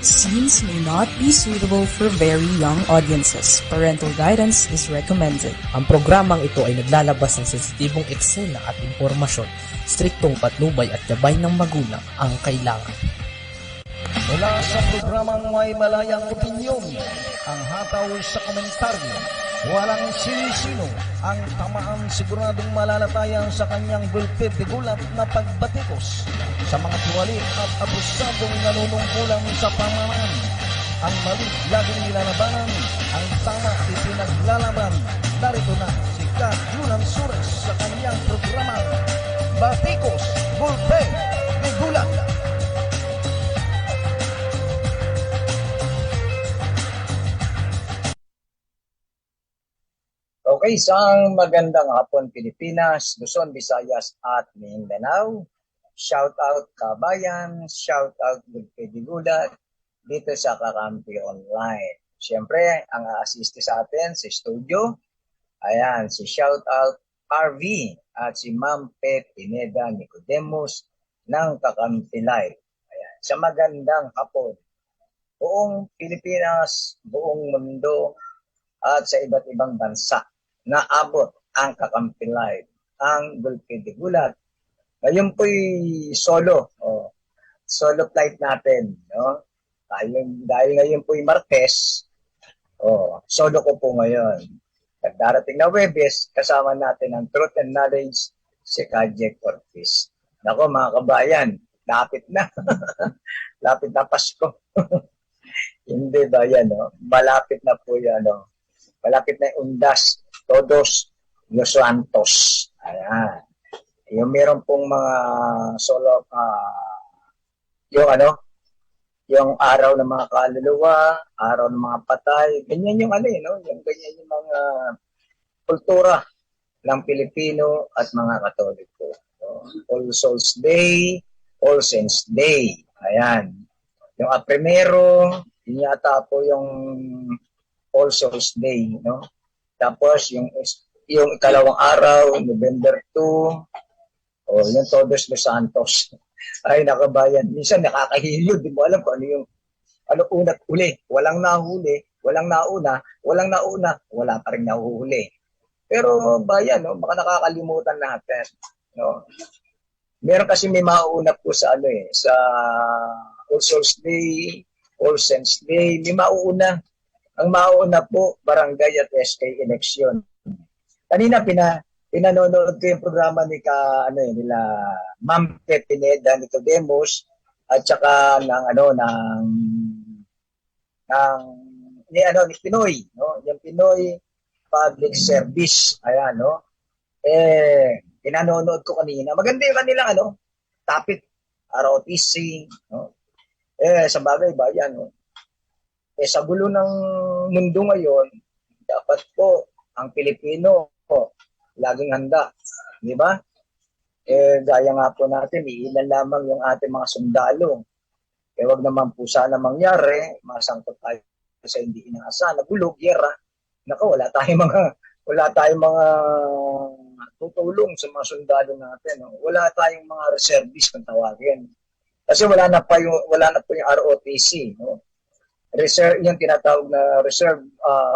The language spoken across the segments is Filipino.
Scenes may not be suitable for very young audiences. Parental guidance is recommended. Ang programang ito ay naglalabas ng sensitibong eksena at impormasyon. Striktong patnubay at gabay ng magulang ang kailangan. Mula sa programang may malayang opinyon, ang hataw sa komentaryo, walang sinisino, ang tamaan siguradong malalatayan sa kanyang bulpit de gulat na pagbatikos sa mga tuwali at abusadong nanunungkulang sa pamamaraan. Ang mali laging nilalabanan, ang tama ipinaglalaban. Narito na si Kat Yulan Sures sa kanyang programa Batikos, Bulpit de Gulat. Okay, isang magandang hapon Pilipinas, Luzon, Visayas at Mindanao. Shout out Kabayan, shout out Gulat dito sa Kakampi Online. Siyempre, ang a-assist sa atin sa studio, ayan, si shout out RV at si Ma'am Pe Pineda Nicodemus ng Kakampi Live. Ayan, sa magandang hapon. Buong Pilipinas, buong mundo at sa iba't ibang bansa. Naabot ang Kakampi Live, ang Bulpit de Gulat. Ngayon po'y solo flight natin. No? Dahil ngayon po'y Martes, solo ko po ngayon. Darating na Webes, kasama natin ang Truth and Knowledge, si Kajek Ortiz. Nako mga kabayan, lapit na. Lapit na Pasko. Hindi ba yan? No? Malapit na po yan. No? Malapit na yung Undas. Todos los Santos. Ayan. Yung meron pong mga solo, yung araw ng mga kaluluwa, araw ng mga patay, ganyan yung no? Yung ganyan yung mga kultura ng Pilipino at mga Katoliko. So, All Souls Day, All Saints Day. Ayan. Yung primero, yun yata po yung All Souls Day, no? Tapos yung ikalawang araw, November 2, yung Todos los Santos. Ay, nakabayan. Minsan nakakahilyo, di mo alam kung ano una't uli. Walang nahuli, walang nauna, wala pa rin nahuhuli. Pero bayan, no, baka nakakalimutan natin. No? Meron kasi may mauna po sa sa All Souls Day, All Saints Day, may mauna. Ang mauna po, barangay at SK election. Kanina pinanonood ko yung programa nila Ma'am Pineda Nicodemus at saka ni Pinoy, no? Yung Pinoy Public Service. Ayan, no? Pinanonood ko kanina. Maganda yung kanilang topic, ROTC, no? Sa bagay ba yan, no? Sa gulo ng mundo ngayon, dapat po ang Pilipino laging handa. Di ba? Gaya nga po natin, ilan lamang yung ating mga sundalo. Wag naman po sana mangyari, masangkot tayo sa hindi inaasahan, nagulo, giyera. Naku, wala tayong mga tutulong sa mga sundalo natin. No? Wala tayong mga reservists kung tawagin. Kasi wala na po yung ROTC, no? Reserve, yung tinatawag na Reserve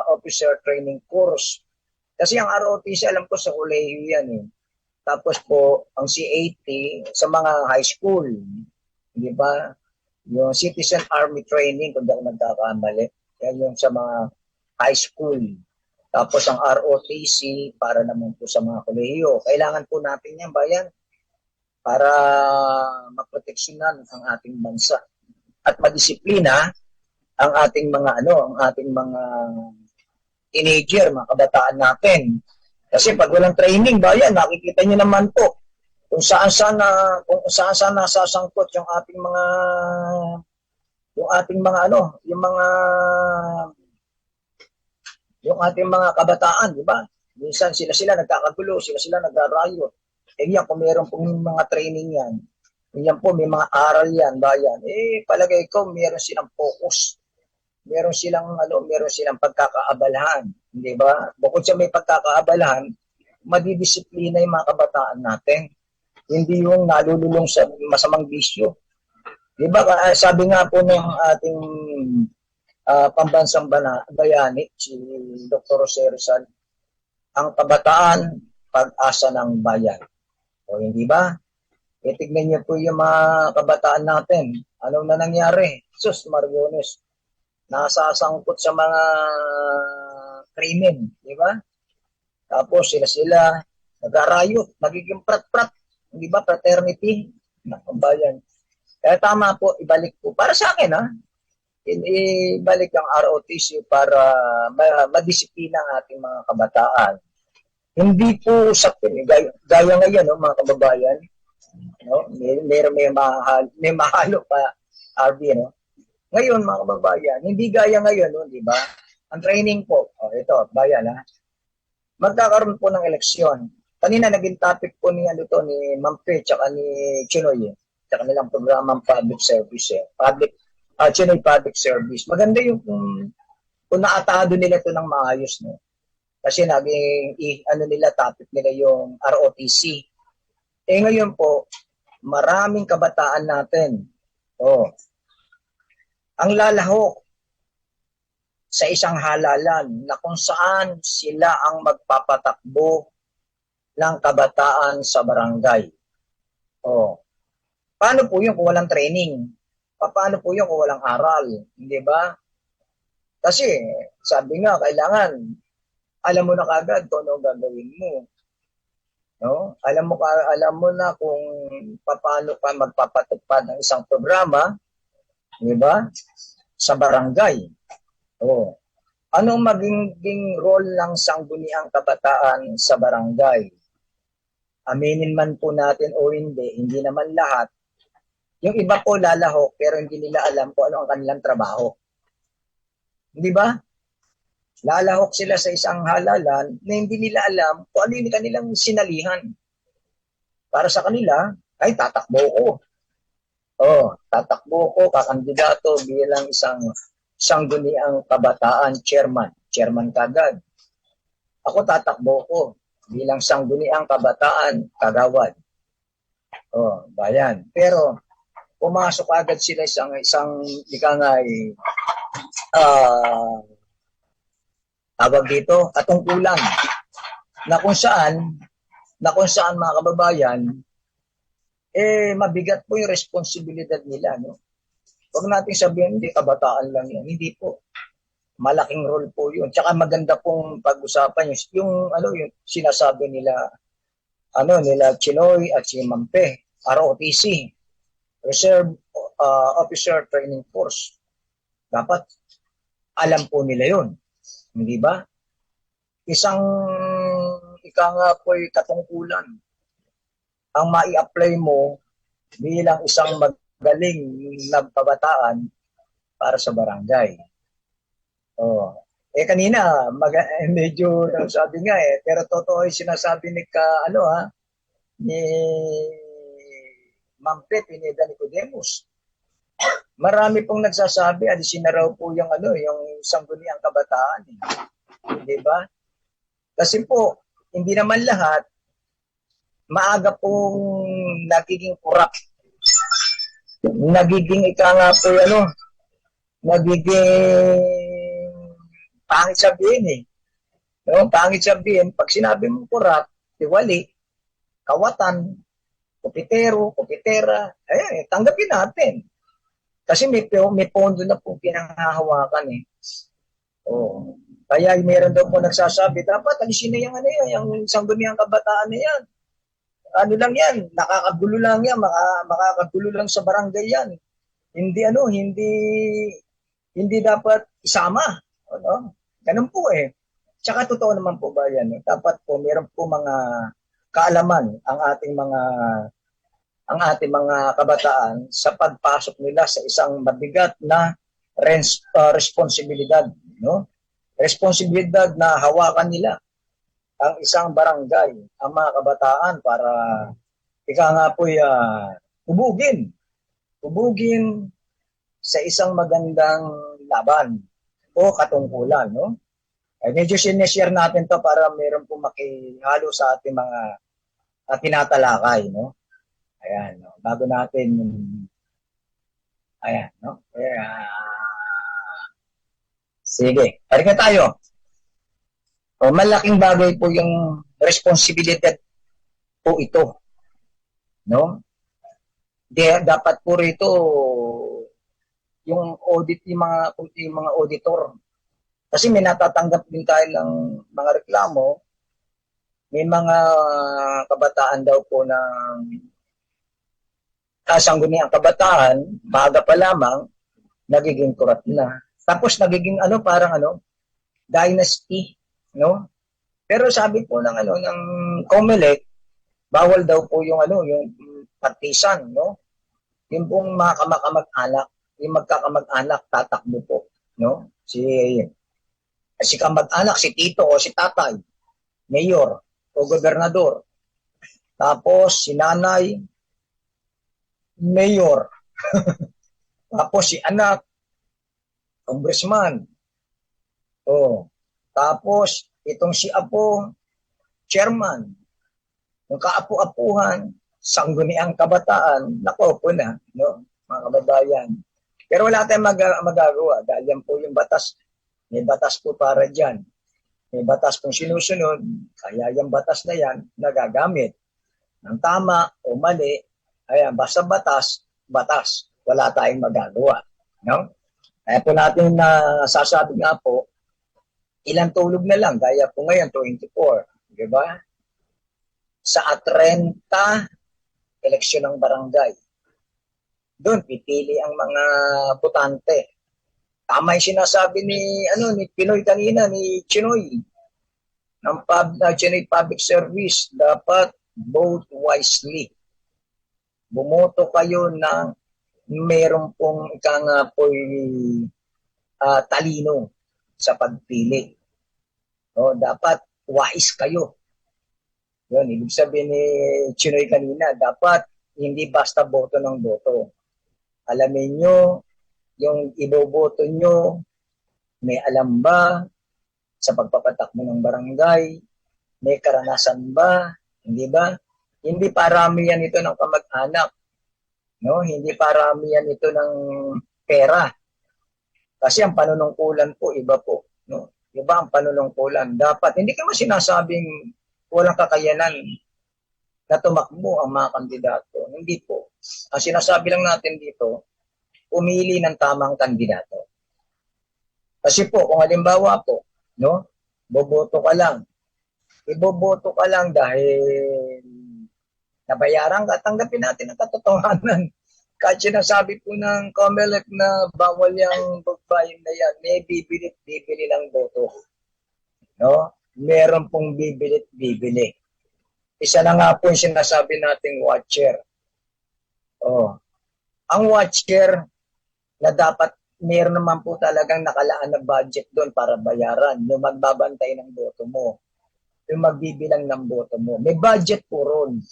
Officer Training Course. Kasi ang ROTC, alam ko sa kolehiyo yan. Tapos po, ang C80 sa mga high school. Di ba? Yung Citizen Army Training, kung di ako nagkakamali. Yan yung sa mga high school. Tapos ang ROTC, para naman po sa mga kolehiyo. Kailangan po natin yan, bayan, para maproteksyonan ang ating bansa. At madisiplina ang ating mga teenager, mga kabataan natin. Kasi pag walang training, bayan, nakikita niyo naman po kung saan nasasangkot yung ating mga kabataan, di ba? Minsan sila nagkakagulo, sila nagrarayo. Yan, kung meron pong mga training yan, yan po, may mga aral yan, bayan. Palagay ko, meron silang focus. Meron silang pagkakaabalahan, di ba? Bukod sa may pagkakaabalahan, madidisiplina yung mga kabataan natin. Hindi yung nalululong sa masamang bisyo. Di ba, sabi nga po ng ating pambansang bayani, si Dr. Jose Rizal, ang kabataan, pag-asa ng bayan. O hindi ba? Tignan niyo po yung mga kabataan natin. Ano na nangyari? Sus, Mariones, nasasangkot sa mga krimen, di ba? Tapos sila nag-arayot, nagiging prat-prat, di ba? Fraternity ng bayan. Kaya tama po, ibalik po. Para sa akin, ibalik ang ROTC para madisiplina ang ating mga kabataan. Hindi po sa gaya ngayon, no, mga kababayan, no? May mahalo pa, RB, no? Ngayon, mga kababayan, hindi gaya ngayon, no, di ba? Ang training po, ito, bayan, magkakaroon po ng eleksyon. Kanina naging topic po ni Ma'am Pe, tsaka ni Chinoy, sa kanilang programang public service, Chinoy Public Service. Maganda yung kung naatado nila ito ng maayos, no? Kasi naging topic nila yung ROTC. Ngayon po, maraming kabataan natin. Ang lalahok sa isang halalan na kung saan sila ang magpapatakbo ng kabataan sa barangay. Paano po yung kung walang training? Paano po yung kung walang aral? Hindi ba? Kasi, sabi nga, kailangan, alam mo na kagad kung ano gagawin mo. No? Alam mo na kung paano ka magpapatupad ng isang programa, di ba? Sa barangay. Anong magiging role ng sangguniang kabataan sa barangay? Aminin man po natin o hindi naman lahat. Yung iba po lalahok pero hindi nila alam kung ano ang kanilang trabaho. Di ba? Lalahok sila sa isang halalan na hindi nila alam kung ano yung kanilang sinalihan. Para sa kanila, ay tatakbo ko. Tatakbo ko, kakandidato bilang isang sangguniang kabataan chairman. Chairman kagad. Ako tatakbo ko bilang sangguniang kabataan kagawad. Bayan. Pero, pumasok agad sila isang ikangay tawag dito, katungkulan na kung saan mga kababayan mabigat po yung responsibilidad nila, no? Huwag nating sabihin hindi kabataan lang yan, hindi po. Malaking role po 'yun. Tsaka maganda pong pag-usapan yung sinasabi nila Chinoy at si Mampe, ROTC, Reserve Officer Training Force. Dapat alam po nila 'yun. Hindi ba? Isang katungkulan ang mai-apply mo bilang isang magaling na kabataan para sa barangay. Kanina medyo sabi nga pero totoo 'yung sinasabi ni ni Ma'am Pineda Nicodemus. Marami pong nagsasabi, alisin na raw po yung sangguniang kabataan. Hindi ba? Kasi po, hindi naman lahat maaga pong nagiging corrupt. Nagiging nagiging pangit sabihin No? Pangit sabihin, pag sinabi mong corrupt, tiwali, kawatan, kupitera, tanggapin natin. Kasi may pondo na po pinanghahawakan Kaya meron daw po nagsasabi, dapat alisin na yung sangguniang kabataan na yan. Ano lang yan, nakakagulo lang yan, makakagulo lang sa barangay yan. Hindi dapat isama. Ganun po Tsaka totoo naman po ba yan? Dapat po meron po mga kaalaman ang ating mga kabataan sa pagpasok nila sa isang mabigat na responsibilidad, no? Responsibilidad na hawakan nila ang isang barangay, ang mga kabataan para hubugin sa isang magandang laban o katungkulan, no? Medyo sineshare natin to para meron po makihalo sa ating mga tinatalakay, no? Ayan, no? Bago natin Ayan, no? Sige, balik na tayo. O, malaking bagay po yung responsibilidad po ito, no? Dapat po rito yung audit, yung mga auditor. Kasi may natatanggap din tayo ng mga reklamo, may mga kabataan daw po na kasangguniang kabataan, maaga pa lamang, nagiging corrupt na. Tapos nagiging parang dynasty, no? Pero sabi po ng COMELEC, bawal daw po yung yung partisan, no? Yung pong mga kamag-anak, yung magkakamag-anak tatakbo po, no? Si kamag-anak, si tito o si tatay, mayor o gobernador. Tapos si nanay, mayor. Tapos si anak, congressman. Oh. Tapos itong si apo, chairman. Yung kaapu-apuhan, sangguniang kabataan, nako po na, no, mga kababayan. Pero wala tayong magagawa dahil yan po yung batas. May batas po para dyan. May batas pong sinusunod, kaya yung batas na yan nagagamit ng tama o mali. Ayan, basta batas. Wala tayong magagawa. No? Kaya po natin sasabi nga po, ilang tulog na lang, gaya po ngayon, 24. Di ba? Sa 30 eleksyon ng barangay. Doon, pipili ang mga botante. Tama yung sinasabi ni Pinoy kanina, ni Chinoy, ng Chinoy Public Service, dapat vote wisely. Bumoto kayo na meron pong talino sa pagpili. No, dapat wise kayo. Yun, ibig sabihin ni Chinoy kanina, dapat hindi basta boto ng boto. Alamin nyo, yung iboboto nyo, may alam ba sa pagpapatakbo ng barangay? May karanasan ba? Hindi ba? Hindi paramihan ito ng kamag-anak. No? Hindi paramihan ito ng pera. Kasi ang panunungkulan po, iba po. No? Iba ang panunungkulan. Dapat, hindi ka sinasabing walang kakayanan na tumakbo ang mga kandidato. Hindi po. Ang sinasabi lang natin dito, umili ng tamang kandidato. Kasi po, kung halimbawa po, no, boboto ka lang. Iboboto ka lang dahil nabayaran ka, tanggapin natin ang katotohanan. Kahit sinasabi po ng COMELEC na bawal yung pagbayad na yan, may bibili ng boto. No? Meron pong bibili. Isa na nga po yung sinasabi nating watcher. Oh. Ang watcher na dapat meron naman po talagang nakalaan na budget doon para bayaran. Yung magbabantay ng boto mo. Yung magbibilang ng boto mo. May budget po ron.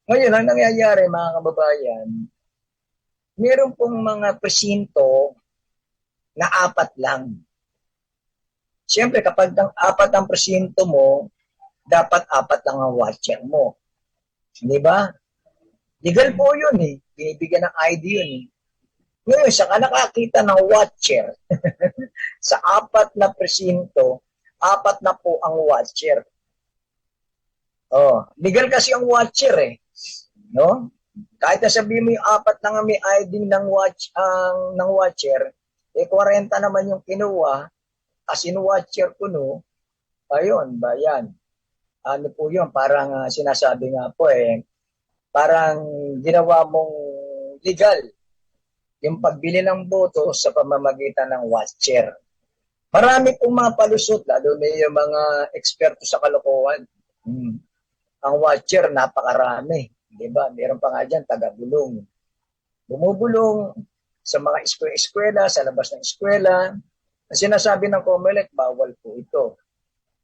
Ngayon, ang nangyayari mga kababayan, meron pong mga presinto na 4 lang. Siyempre, kapag 4 ang presinto mo, dapat 4 lang ang watcher mo. Di ba? Legal po yun eh. Binibigyan ng ID yun eh. Ngayon, saka nakakita ng watcher. Sa 4 na presinto, 4 na po ang watcher. Oh, legal kasi ang watcher eh. No? Kahit na sabihin mo yung 4 na may ID ng watcher, 40 naman yung kinuha, as in watcher ko no, ayun, bayan. Ano po yun, parang sinasabi nga po parang ginawa mong legal yung pagbili ng boto sa pamamagitan ng watcher. Marami pong mga palusot, lalo na yung mga eksperto sa kalokohan. Ang watcher, napakarami. Diba? Meron pa nga dyan, taga-bulong. Bumubulong sa mga eskwela, sa labas ng eskwela. Ang sinasabi ng COMELEC, bawal po ito.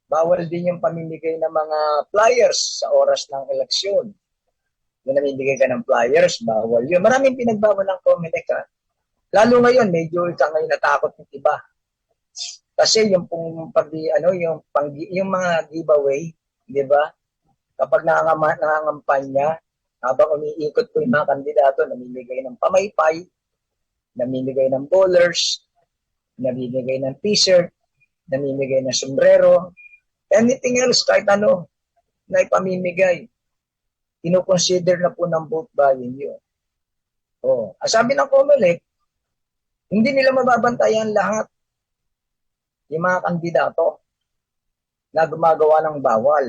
Bawal din yung pamimigay ng mga flyers sa oras ng eleksyon. Yung namimigay ka ng flyers, bawal yun. Maraming pinagbawal ng COMELEC ha. Lalo ngayon, medyo ka ngayon natakot ng iba. Kasi yung yung mga giveaway, di ba? Kapag nangangampanya, habang umiikot po yung mga kandidato, namimigay ng pamaypay, namimigay ng bowlers, namimigay ng t-shirt, namimigay ng sombrero, anything else, kahit ano, na ipamimigay. Kinoconsider na po ng vote buying yun. Sabi ng COMELEC, hindi nila mababantayan lahat yung mga kandidato na gumagawa ng bawal.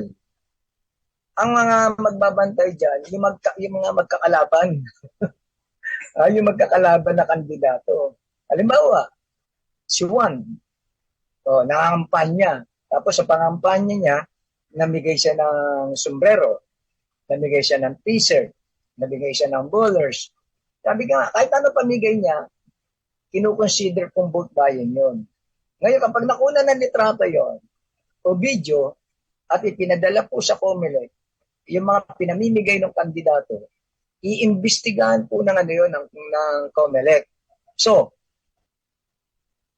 Ang mga magbabantay dyan, yung mga magkakalaban. Yung magkakalaban na kandidato. Halimbawa, si Juan, nangangampanya. Tapos sa pangampanya niya, namigay siya ng sombrero, namigay siya ng t-shirt, namigay siya ng bowlers. Sabi nga, kahit ano pamigay niya, kinukonsider kong vote buying yun. Ngayon, kapag nakuna ng litrato yon o video, at ipinadala po sa COMELEC, yung mga pinamimigay ng kandidato, iimbestigahan po ng ano yun, ng COMELEC. So,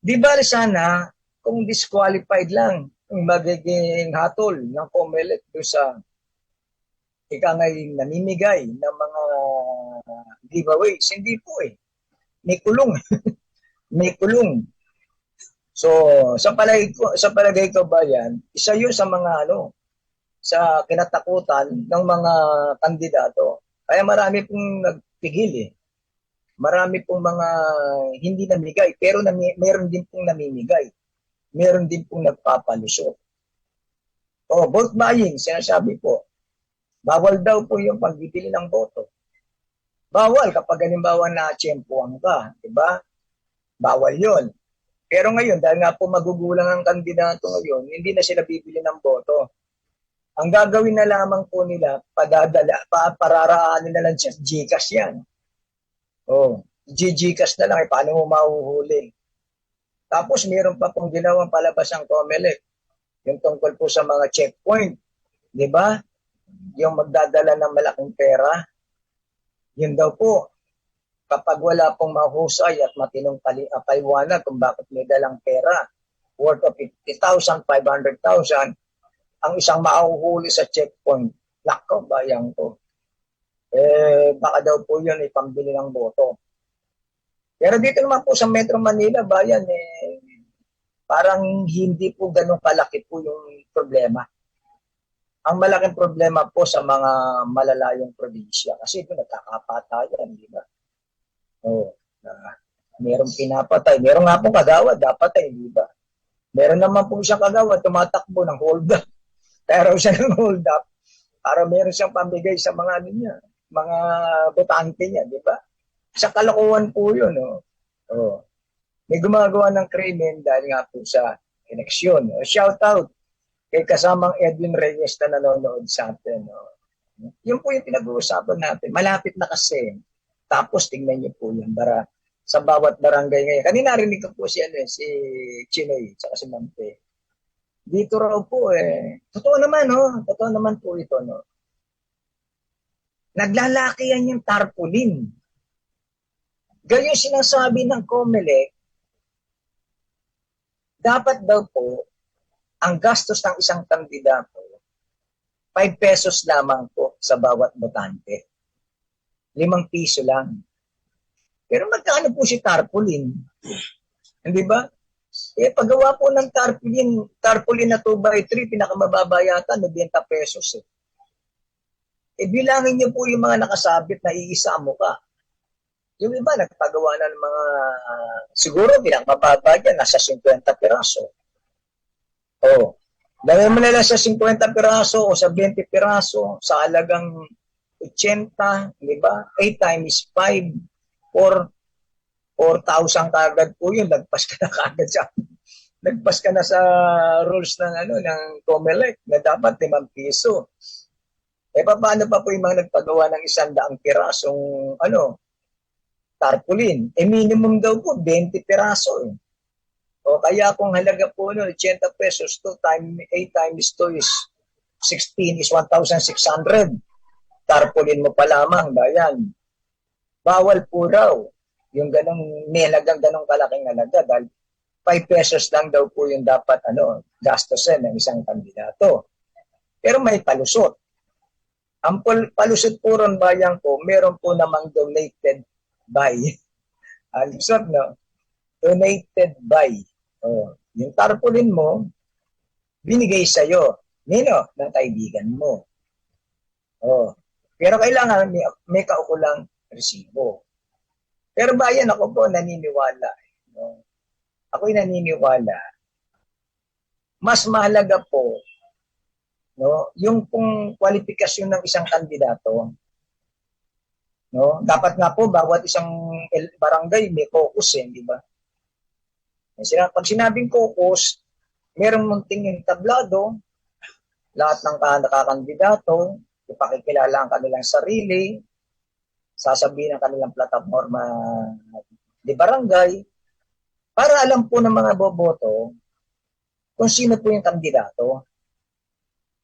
di ba sana, kung disqualified lang, ang magiging hatol ng COMELEC doon sa ikangay namimigay ng mga giveaways. Hindi po eh. May kulong. May kulong. So, sa palagay ko ba yan, isa yun sa mga sa kinatakutan ng mga kandidato. Kaya marami pong nagpigil eh. Marami pong mga hindi namigay, pero meron din pong namimigay. Meron din pong nagpapalusot. Vote buying, sinasabi po. Bawal daw po yung pagbibili ng boto. Bawal kapag halimbawa na-tsempuhan ka, di ba? Bawal yon. Pero ngayon, dahil nga po magugulang ang kandidato ngayon, hindi na sila bibili ng boto. Ang gagawin na lamang po nila, pararaanin na lang siya, GCash yan. GCash na lang, paano mo mahuhuli? Tapos mayroon pa pong ginawang palabas ang COMELEC, yung tungkol po sa mga checkpoint, di ba? Yung magdadala ng malaking pera, yun daw po, kapag wala pong mahusay at matinong paliwanag kung bakit may dalang pera, worth of 50,000, 500,000, ang isang mahuhuli sa checkpoint, nako, bayang to. Baka daw po yun ipambili ng boto. Pero dito naman po sa Metro Manila, bayan, parang hindi po ganun kalaki po yung problema. Ang malaking problema po sa mga malalayong probinsya kasi ito nagkakapatayan, di ba? Merong pinapatay. Meron nga pong kagawad, dapat di ba? Meron naman po siyang kagawad, tumatakbo ng hold up. Pero siya ng hold up para meron siyang pamigay sa mga niya, mga botante niya, di ba? Sa kalokohan po yun, May gumagawa ng krimen dahil nga po sa eleksyon. Shout out kay kasamang Edwin Reyes na nanonood sa atin. Yun po yung pinag-uusapan natin. Malapit na kasi. Tapos tingnan niyo po yung sa bawat barangay ngayon. Kanina narinig ko po si Chinoy, tsaka si Mampe. Dito raw po totoo naman, totoo naman po ito, Naglalakihan yung tarpaulin. Ganyan sinasabi ng COMELEC, dapat daw po, ang gastos ng isang kandidato, 5 pesos lamang po sa bawat botante. 5 piso lang. Pero magkano po si tarpaulin? Hindi ba? Paggawa po ng tarpaulin na 2x3, pinakamababa yata, 90 pesos bilangin niyo po yung mga nakasabit na iisa mo ka. Yung iba, nagpagawa na ng mga, siguro pinakamababa dyan, nasa 50 piraso. Dahil mo nila sa 50 piraso o sa 20 piraso, sa halagang 80, di ba? 8 times 5, 4,000 kagad po yun. Nagpas ka na kagad nagpas ka na sa rules ng COMELEC na dapat 5 piso. Paano pa po yung mga nagpagawa ng 100 pirasong tarpaulin? Minimum daw po 20 piraso. Kaya kung halaga po 80 pesos, 8 times 2 is 16 is 1,600. Tarpaulin mo pa lamang, bayan. Bawal po raw yung may halagang ganong kalaking halaga dahil 5 pesos lang daw po yung dapat gastusin ng isang kandidato. Pero may palusot. Ang palusot po ron, bayan ko, meron po namang donated by Alisod, no? Donated by. Oh, yung tarpaulin mo, binigay sa'yo. Nino? Ng kaibigan mo. Oh. Pero kailangan may kaukulang resibo. Pero bayan ako po naniniwala. No? Ako'y naniniwala. Mas mahalaga po, no, yung pong kwalifikasyon ng isang kandidato. No? Dapat nga po bawat isang barangay may caucus, di ba? Pag sinabing caucus, merong munting entablado, lahat ng nakakandidato, ipakikilala ang kanilang sarili, sasabihin ang kanilang plataforma di barangay, para alam po ng mga boboto kung sino po yung kandidato,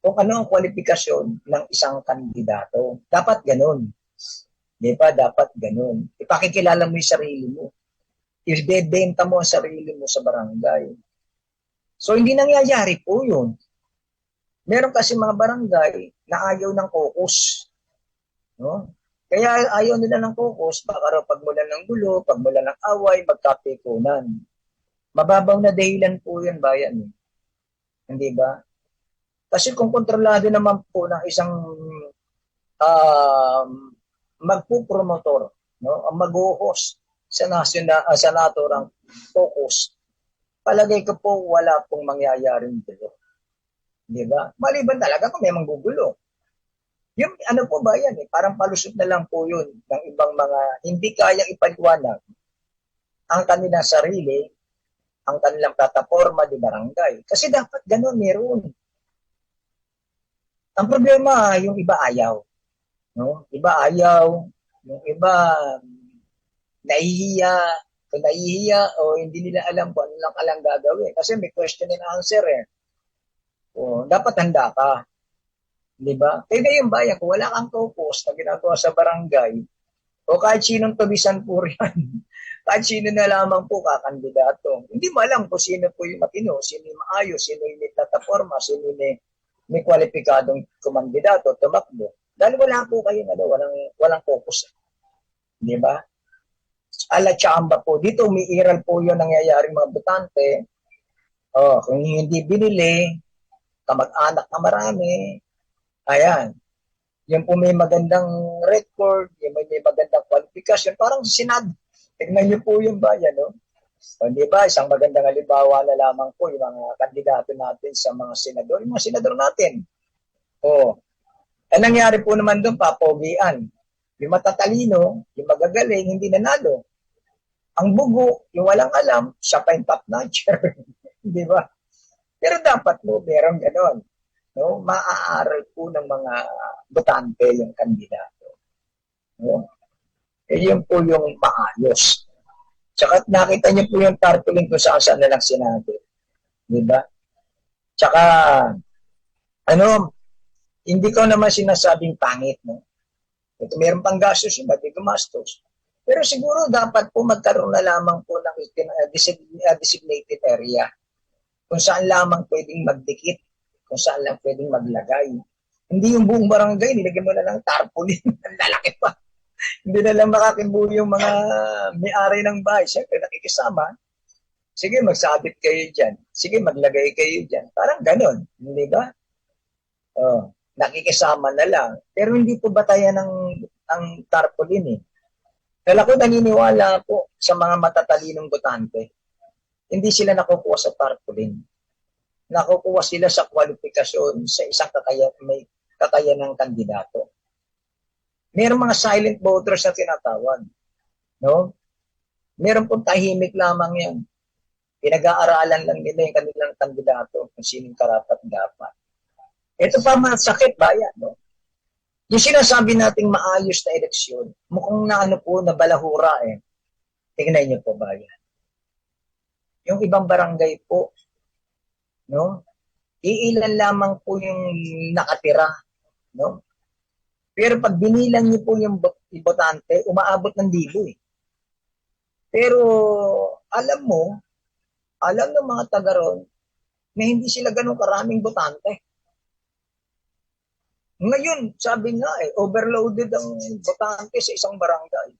kung ano ang kwalifikasyon ng isang kandidato. Dapat ganun. Di ba? Dapat ganun. Ipakikilala mo yung sarili mo. Ibebenta mo ang sarili mo sa barangay. So, hindi nangyayari po yun. Meron kasi mga barangay na ayaw ng caucus. No? Kaya ayaw nila ng caucus, baka raw pagmulan ng gulo, pagmulan ng away, magkapikunan. Mababaw na dahilan po yun, bayan. Hindi ba? Kasi kung kontrolado naman po ng isang magpupromotor, no, ang mag-host sa naturang caucus, palagay ko po wala pong mangyayaring gulo. Di ba? Maliban talaga kung may manggugulo. Yung ano po ba yan parang palusot na lang po yun ng ibang mga hindi kayang ipaliwanag ang kanilang sarili, ang kanilang plataforma di barangay. Kasi dapat gano'n meron. Ang problema, yung iba ayaw. No? Iba ayaw, yung iba nahihiya, kung nahihiya o hindi nila alam kung ano lang alang gagawin. Kasi may question and answer O, dapat handa ka. Di ba? Kaya ngayon bayan, kung wala kang caucus na ginagawa sa barangay, o kahit sinong tulisan po riyan, kahit sino na lamang po kakandidato, hindi mo alam kung sino po yung matino, sino yung maayos, sino yung may plataforma, sino yung may kwalipikadong kumandidato, tumakbo. Dahil wala po kayo walang caucus. Di ba? Ala tsamba po. Dito umiiral po yun nangyayaring mga botante. Kung hindi binili, kamag-anak na marami, ayan. Yung po may magandang record, yung may magandang qualification, parang Senado. Tignan niyo po yung bayan, no? O, di ba? Isang magandang halimbawa na lamang po yung mga kandidato natin sa mga senador, yung mga senador natin. Ang nangyari po naman doon, papogian. Yung matatalino, yung magagaling, hindi nanalo. Ang bugo, yung walang alam, siya pa yung top notcher. Di ba? Pero dapat mo, meron ganon. No? Maaaral po ng mga botante yung kandidato. No? Yun po yung maayos. Tsaka nakita niyo po yung tarpaulin ko sa saan na lang sinabi. Di ba? Tsaka, hindi ko naman sinasabing pangit. No? Ito meron pang gastos yun, ba't gumastos? Pero siguro dapat po magkaroon na lamang po ng designated area kung saan lamang pwedeng magdikit, kung saan lang pwedeng maglagay. Hindi yung buong barangay, nilagyan mo na lang tarpaulin, ang lalaki pa. Hindi na lang makakibuo yung mga may-ari ng bahay. Siyempre, nakikisama. Sige, magsabit kayo dyan. Sige, maglagay kayo dyan. Parang ganon. Hindi ba? Nakikisama na lang. Pero hindi po batayan ang tarpaulin Kaya ako naniniwala po sa mga matatalinong botante. Hindi sila nakukuha sa tarpaulin. Nakukuha sila sa kwalifikasyon sa isang may kakayanang kandidato. Mayroong mga silent voters na tinatawag. No? Meron pong tahimik lamang yan. Pinag-aaralan lang nila yung kanilang kandidato kung sinong karapat dapat. Ito pa masakit bayan. No? Yung sinasabi nating maayos na eleksyon, mukhang na balahura Tingnan niyo po bayan. Yung ibang barangay po, no? Iilan lamang po yung nakatira, no? Pero pag binilang niyo po yung botante, umaabot ng libo Pero alam ng mga taga ron na hindi sila ganun karaming botante. Ngayon, sabi nga overloaded ang botante sa isang barangay.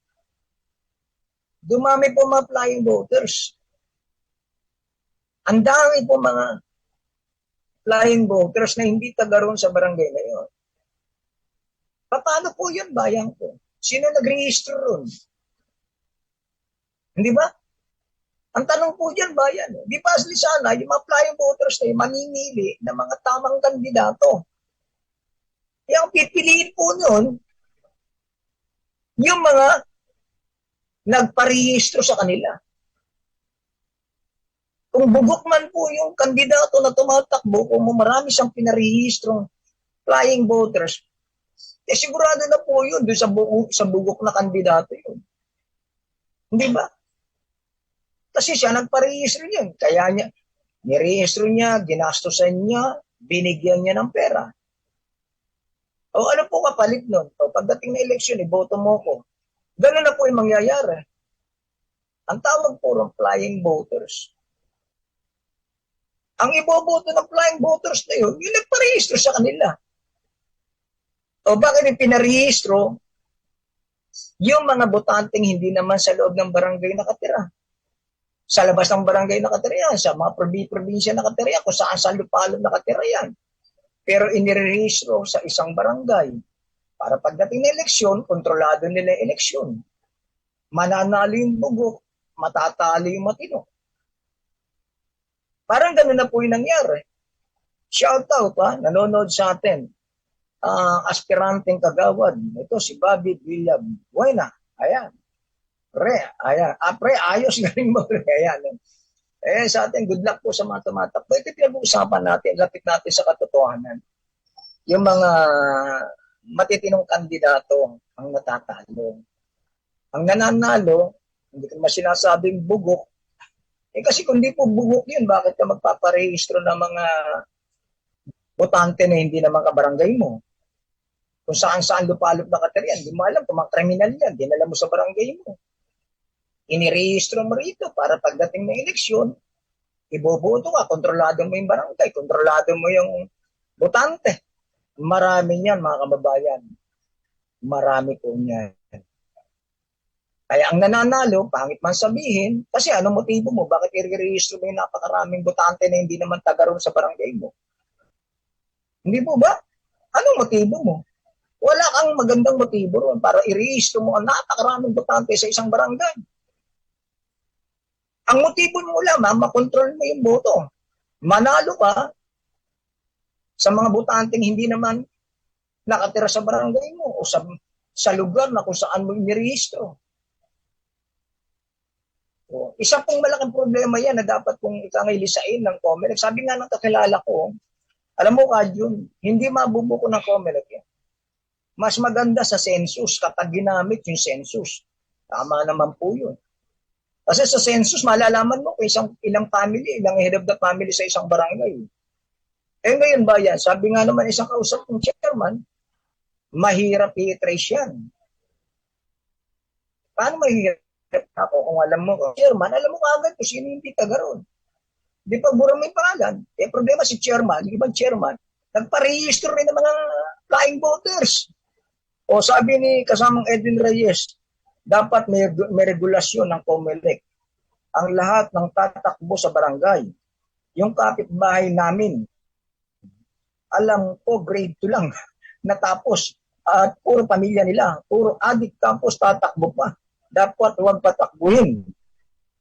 dumami po mga flying voters. Ang dami po mga flying voters na hindi taga roon sa barangay na yun. Paano po yun, bayan ko? Sino nag-register roon? Hindi ba? Ang tanong po dyan, bayan, di ba sana yung mga flying voters na yung mamimili ng mga tamang kandidato? Kaya ang pipiliin po nun, yung mga nagparehistro sa kanila. Kung bugok man po yung kandidato na tumatakbo, kung marami siyang pinarehistrong flying voters, sigurado na po yun doon sa bugok na kandidato yun. Hindi ba? Kasi siya nagparehistro niyan. Kaya niya, nirehistro niya, ginastosan niya, binigyan niya ng pera. O ano po kapalit nun? O pagdating na eleksyon, iboto mo ko. Ganun na po yung mangyayari. Ang tawag po ng flying voters. Ang iboboto ng flying voters na yun, yung nagparehistro sa kanila. O bakit yung pinarehistro? Yung mga botanteng hindi naman sa loob ng barangay nakatira. Sa labas ng barangay nakatira yan, sa mga probinsya nakatira yan, kung saan lupalop nakatira yan. Pero inirehistro sa isang barangay. Para pagdating ng eleksyon, kontrolado nila yung eleksyon. Mananalo yung bugok, matatalo yung matino. Parang gano'n na po yung nangyari. Shout out nanonood sa atin. Aspiranteng kagawad. Ito si Bobby William. Buena. Ayan. Ayan. Pre, ayos galing mo. Ayan. Sa atin, good luck po sa mga tumatakbo. Ito pinag-uusapan natin, lapit natin sa katotohanan. Yung mga matitinong kandidato ang natatalo. Ang nananalo, hindi ko naman sinasabing bugok. Kasi kung di po bugok yun, bakit ka magpaparehistro ng mga botante na hindi naman kabarangay mo? Kung saan-saan lupalop na katirian, di mo alam kung mga kriminal yan, dinala mo sa barangay mo. Inirehistro mo rito para pagdating ng eleksyon, iboboto ka, kontrolado mo yung barangay, kontrolado mo yung botante. Marami niyan, mga kababayan. Marami po niyan. Kaya ang nananalo, pangit man sabihin, kasi anong motibo mo? Bakit i-rehistro mo yung napakaraming botante na hindi naman taga roon sa barangay mo? Hindi po ba? Anong motibo mo? Wala kang magandang motibo roon para i-rehistro mo ang napakaraming botante sa isang barangay. Ang motibo mo lamang, makontrol mo yung boto. Manalo ka sa mga botanteng hindi naman nakatira sa barangay mo o sa lugar na kung saan mo inirehistro. Isa pong malaking problema yan na dapat pong ikangilisain ng COMELEC. Sabi nga ng kakilala ko, alam mo ka, Jun, hindi mabubuko ng COMELEC yan. Mas maganda sa census kapag ginamit yung census. Tama naman po yun. Kasi sa census, malalaman mo kung ilang family, ilang head of the family sa isang barangay. Ngayon ba yan? Sabi nga naman isang kausap ng chairman, mahirap i-trace yan. Paano mahirap? Ako kung alam mo, chairman, alam mo agad kung sino yung taga roon. Di pa burang may pangalan. Problema si chairman, yung ibang chairman, nagparehistro rin ng mga flying voters. O sabi ni kasamang Edwin Reyes, dapat may regulasyon ng COMELEC. Ang lahat ng tatakbo sa barangay, yung kapitbahay namin, alam ko grade 2 lang, natapos, at puro pamilya nila, puro adik tapos tatakbo pa. Dapat huwag patakbuhin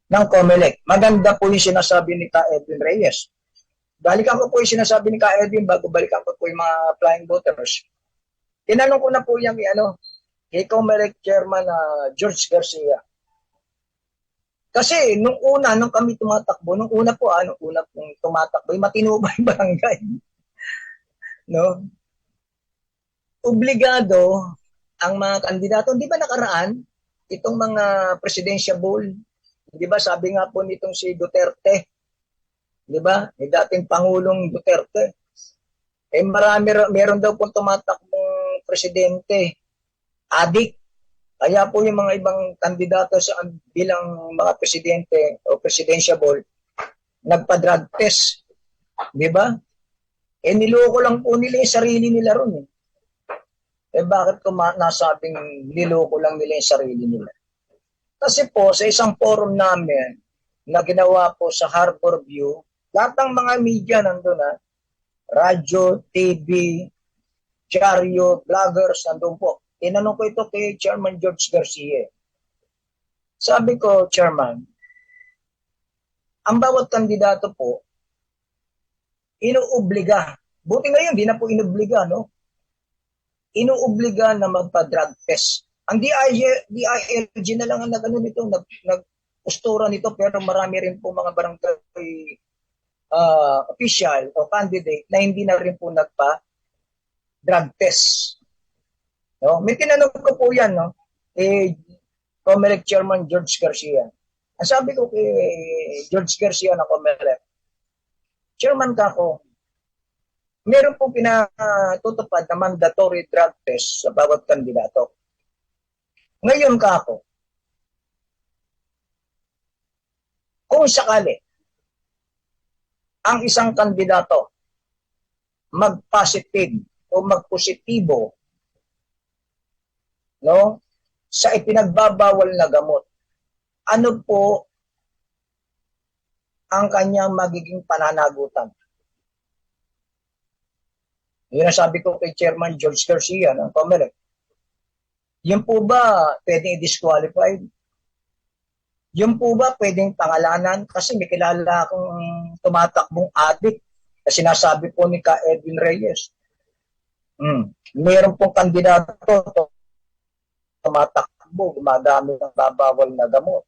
ng COMELEC. Maganda po yung sinasabi ni Ka Edwin Reyes. Balikan ko po yung sinasabi ni Ka Edwin bago balikan ko po yung mga flying voters. Tinanong ko na po yung kay COMELEC Chairman George Garcia. Kasi nung kami tumatakbo, nung una pong tumatakbo, matino ba yung barangay? No? Obligado ang mga kandidato, di ba nakaraan, itong mga presidential bowl, di ba sabi nga po nitong si Duterte, di ba? May dating Pangulong Duterte. Meron daw po tumatakbong presidente, adik. Kaya po yung mga ibang kandidato sa bilang mga presidente o presidential bowl, nagpa-drug test. Di ba? Niloko lang po nila yung sarili nila ron eh. Bakit ko nasabing niloko lang nila yung sarili nila? Kasi po, sa isang forum namin na ginawa po sa Harbor View, lahat ng mga media nandun radyo, TV, dyaryo, vloggers, nandun po. Tinanong ko ito kay Chairman George Garcia. Sabi ko, Chairman, ang bawat kandidato po, inuobliga. Buti ngayon, di na po inuobliga, no? Inuobliga na magpa-drug test. Ang DILG na lang ang nag-ustura nito, pero marami rin po mga barangay official o candidate na hindi na rin po nagpa-drug test. No? May tinanong ko po yan, no? Comelec Chairman George Garcia. Ang sabi ko kay George Garcia na Comelec, Chairman kako, meron po pinatutupad na mandatory drug test sa bawat kandidato. Ngayon kako, kung sakali ang isang kandidato mag-positive o mag-positibo, no, sa ipinagbabawal na gamot, ano po ang kanyang magiging pananagutan? Yun ang sabi ko kay Chairman George Garcia ng Comelec. Yun po ba pwedeng i-disqualified? Yun po ba pwedeng pangalanan? Kasi may kilala akong tumatakbong adik na sinasabi po ni Ka Edwin Reyes. Meron pong kandidato tumatakbo, gumagamit ng babawal na gamot.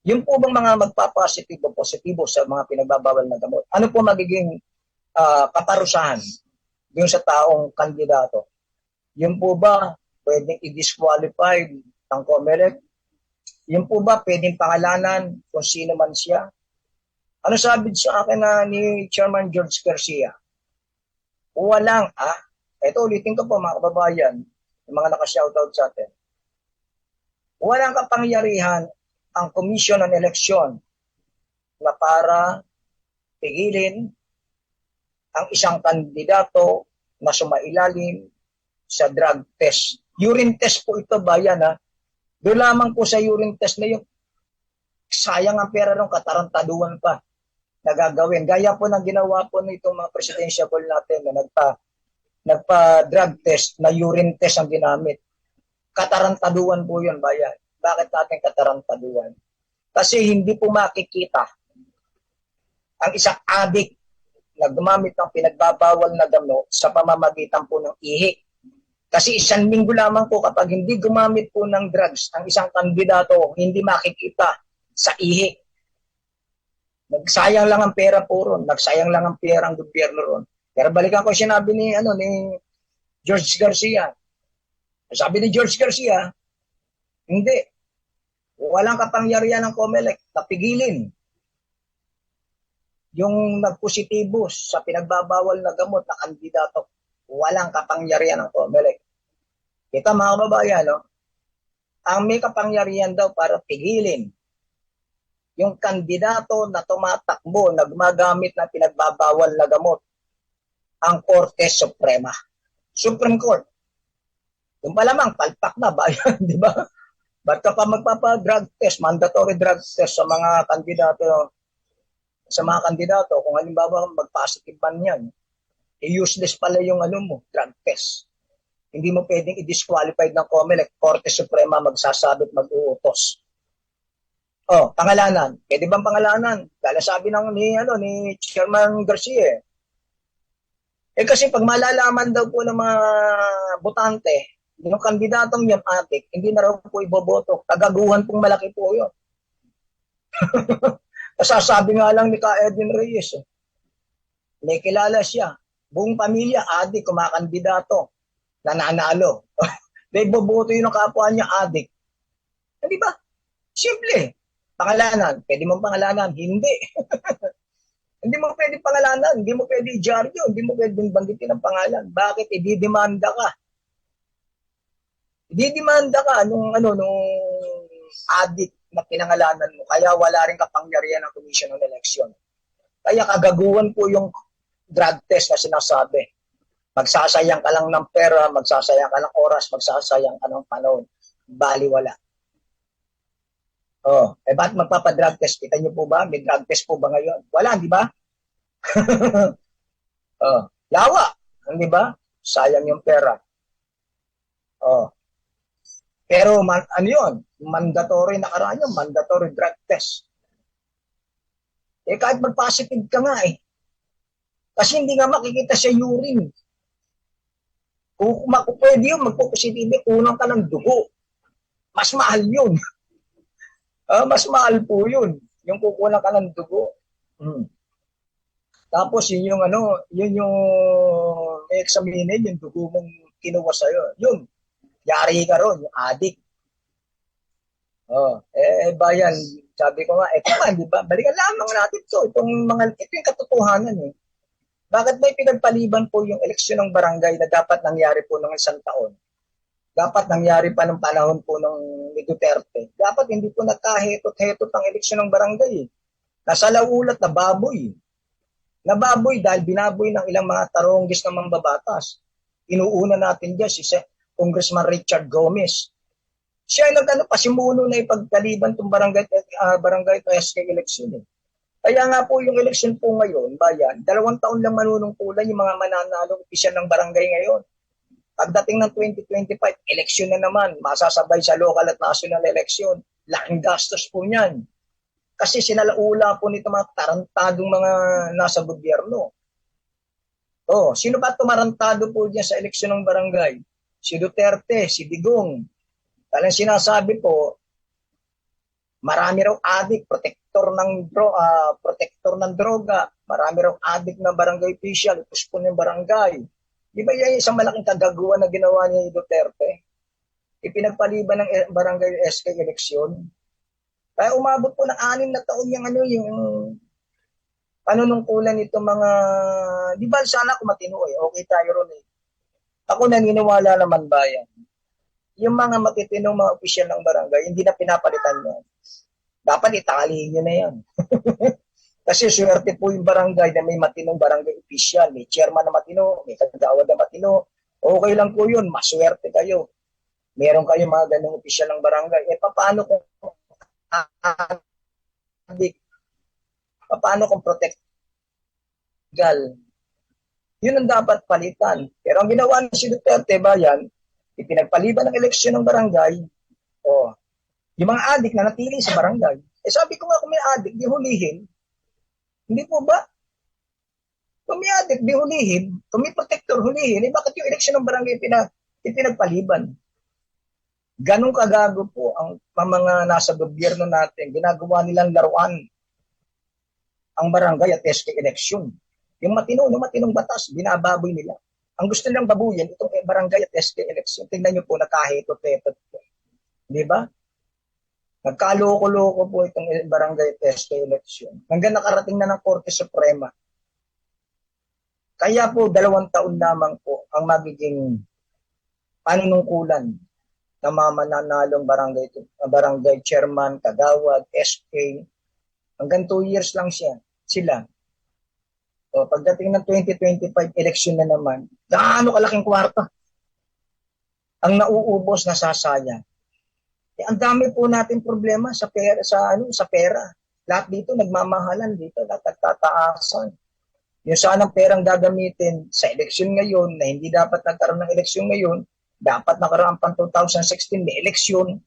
Yung po bang mga magpapositibo, positibo sa mga pinagbabawal na gamot, ano po magiging kaparusahan yung sa taong kandidato? Yung po ba pwedeng i-disqualified ng Comelec? Yung po ba pwedeng pangalanan kung sino man siya? Ano sabi sa akin ni Chairman George Garcia? Walang, ito ulitin ko po mga kababayan, yung mga naka-shoutout sa atin. Walang kapangyarihan ang Commission on Election na para pigilin ang isang kandidato na sumailalim sa drug test. Urine test po ito, bayan Doon lamang po sa urine test na yung sayang ang pera ng katarantaduan pa na gagawin. Gaya po ng ginawa po nitong mga presidential natin na nagpa-drug test na urine test ang ginamit. Katarantaduan po yun, bayan. Bakit natin katarantaduan? Kasi hindi po makikita ang isang addict na gumamit ng pinagbabawal na gamot sa pamamagitan po ng ihi. Kasi isang linggo lamang po kapag hindi gumamit po ng drugs ang isang kandidato, hindi makikita sa ihi. Nagsayang lang ang pera po ron. Nagsayang lang ang pera ang gobyerno ron. Pero balikan ko sinabi ni George Garcia. Sabi ni George Garcia, hindi. Walang kapangyarihan ng Comelec na pigilin yung nagpositibo sa pinagbabawal na gamot na kandidato. Walang kapangyarihan ng Comelec. Kita mga kababayan, ang may kapangyarihan daw para pigilin yung kandidato na tumatakbo, na gumagamit ng pinagbabawal na gamot, ang Korte Suprema. Supreme Court. Yung pa lamang, palpak na bayan, di ba? Ba't ka pa magpapa-drug test, mandatory drug test sa mga kandidato, kung halimbawa mag-positive man yan, useless pala yung drug test. Hindi mo pwedeng i-disqualified ng Comelec, Korte Suprema magsasabit, mag-uutos. Pangalanan. Pwede bang pangalanan? Dahil sabi ni Chairman Garcia. Kasi pag malalaman daw po ng mga botante, yung kandidatong yun, hindi na raw po iboboto. Kagaguhan pong malaki po yun. Kasasabi nga lang ni Ka Edwin Reyes. May kilala siya. Buong pamilya, adik, kumakandidato. Nananalo. May boboto yun ang kapwa niya, adik. Hindi ba? Simple. Pangalanan. Pwede mong pangalanan? Hindi. Hindi mo pwede pangalanan. Hindi mo pwede i-dyaryo. Hindi mo pwede banggitin ang pangalan. Bakit? Ididemanda ka. Ididemanda ka nung adik na pinangalanan mo. Kaya wala rin kapangyarihan ng Commission on Election. Kaya kagaguhan po yung drug test na sinasabi. Magsasayang ka lang ng pera, magsasayang ka ng oras, magsasayang ka ng panahon. Baliwala. Ba't magpapadrug test? Kita niyo po ba? May drug test po ba ngayon? Wala, di ba? Lawa, di ba? Sayang yung pera. Pero ano yun? Mandatory nakaraan yun, mandatory drug test. Kahit mag-positive ka nga Kasi hindi nga makikita sa urine. Kung pwede yun, magpo-positive, unang ka ng dugo. Mas mahal yun. Mas mahal po yun. Yung kukunan ka ng dugo. Tapos yun yung may examinin, yung dugo mong kinuha sa'yo. Yun. Yari ka ron, yung addict. Bayan, sabi ko nga, di ba? Balikan lamang natin to. Ito yung katotohanan Bakit may pinagpaliban po yung eleksyon ng barangay na dapat nangyari po ng isang taon? Dapat nangyari pa ng panahon po ng Duterte. Dapat hindi po nagkahetot-hetot ang eleksyon ng barangay. Nasa laulat na baboy. Nababoy dahil binaboy ng ilang mga taronggis na mambabatas. Inuuna natin dyan si Congressman Richard Gomez. Siya pasimuno na ipagkaliban itong barangay SK election. Kaya nga po yung election po ngayon, bayan, 2 taon lang manunungkulan yung mga mananalong opisyal ng barangay ngayon. Pagdating ng 2025, election na naman, masasabay sa local at national election. Laking gastos po niyan. Kasi sinalaula po nito mga tarantadong mga nasa gobyerno. Sino ba tumarantado po diyan sa eleksyon ng barangay? Si Duterte, si Digong. Talang sinasabi po, marami raw adik, protector ng droga, marami raw adik na barangay official, ipuspo ng barangay. Di ba yan isang malaking kagaguhan na ginawa niya ni Duterte? Ipinagpaliban ng barangay SK eleksyon. Kaya umabot po ng 6 na taon yung panunungkulan nito mga, di ba sana kung matino okay tayo ron Ako naniniwala naman bayan. Yung mga matitinong mga opisyal ng barangay, hindi na pinapalitan yan. Dapat italihin nyo na yan. Kasi swerte po yung barangay na may matinong barangay opisyal, may chairman na matino, may kagawad na matino. Okay lang po yun, maswerte kayo. Meron kayo mga ganong opisyal ng barangay. Paano kung protect legal? Yun ang dapat palitan. Pero ang ginawa ng si Duterte, bayan, ipinagpaliban ng eleksyon ng barangay, yung mga adik na natili sa barangay. Sabi ko nga kung may adik, di hulihin. Hindi po ba? Kung may adik, di hulihin. Kung may protector, hulihin. Bakit yung eleksyon ng barangay ipinagpaliban? Ganong kagago po ang mga nasa gobyerno natin. Ginagawa nilang laruan ang barangay at SK election. Yung matinong batas, binababoy nila. Ang gusto nilang babuyin, itong barangay at SK election. Tingnan nyo po, nakahetot-hetot po. Di ba? Nagkaloko-loko po itong barangay at SK election. Hanggang nakarating na ng Korte Suprema. Kaya po, 2 taon lamang po ang magiging panunungkulan ng mga mananalong barangay chairman, kagawad, SK. Hanggang 2 years lang sila. Pagdating ng 2025 election na naman, gaano kalaking kwarta ang nauubos na sasayang. Ang dami po natin problema sa pera. Lahat dito nagmamahalan dito, lahat nagtataasan. Yung sanang perang gagamitin sa eleksyon ngayon na hindi dapat nagkaroon ng eleksyon ngayon, dapat nakaroon pang 2016 may eleksyon.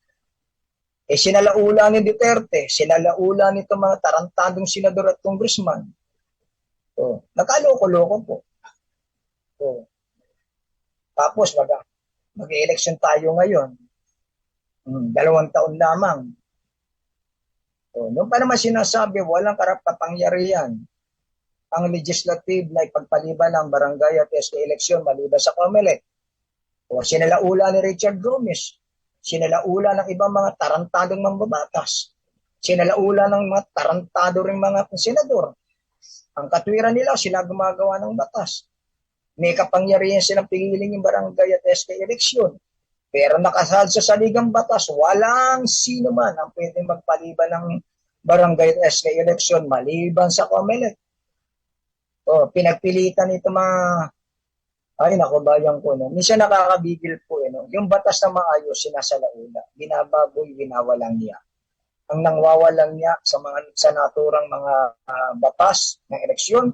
Sinalaula ni Duterte, sinalaula nito mga tarantadong senador at congressman. Nagkaloko-loko po. Tapos mag-election tayo ngayon. 2 taon lamang. Noong pa naman sinasabi, walang karapat-kapangyarihan ang legislative na ipagpaliban ng barangay at SK election maliban sa COMELEC. Sinalaula ni Richard Gomez. Sinalaula ng ibang mga tarantadong mambabatas. Sinalaula ng mga tarantado ring mga senador. Ang katwiran nila, sila gumagawa ng batas. May kapangyarihan silang piliin yung barangay at SK election. Pero nakasalsa sa ligang batas, walang sino man ang pwedeng magpaliban ng barangay at SK election maliban sa COMELEC. Pinagpilitan ito mga, ay nako bayan ko, minsan nakakabigil po, yung batas na maayos, sinasalaula, binababoy, binawalang niya. ang nangwawalang niya sa naturang mga batas ng eleksyon,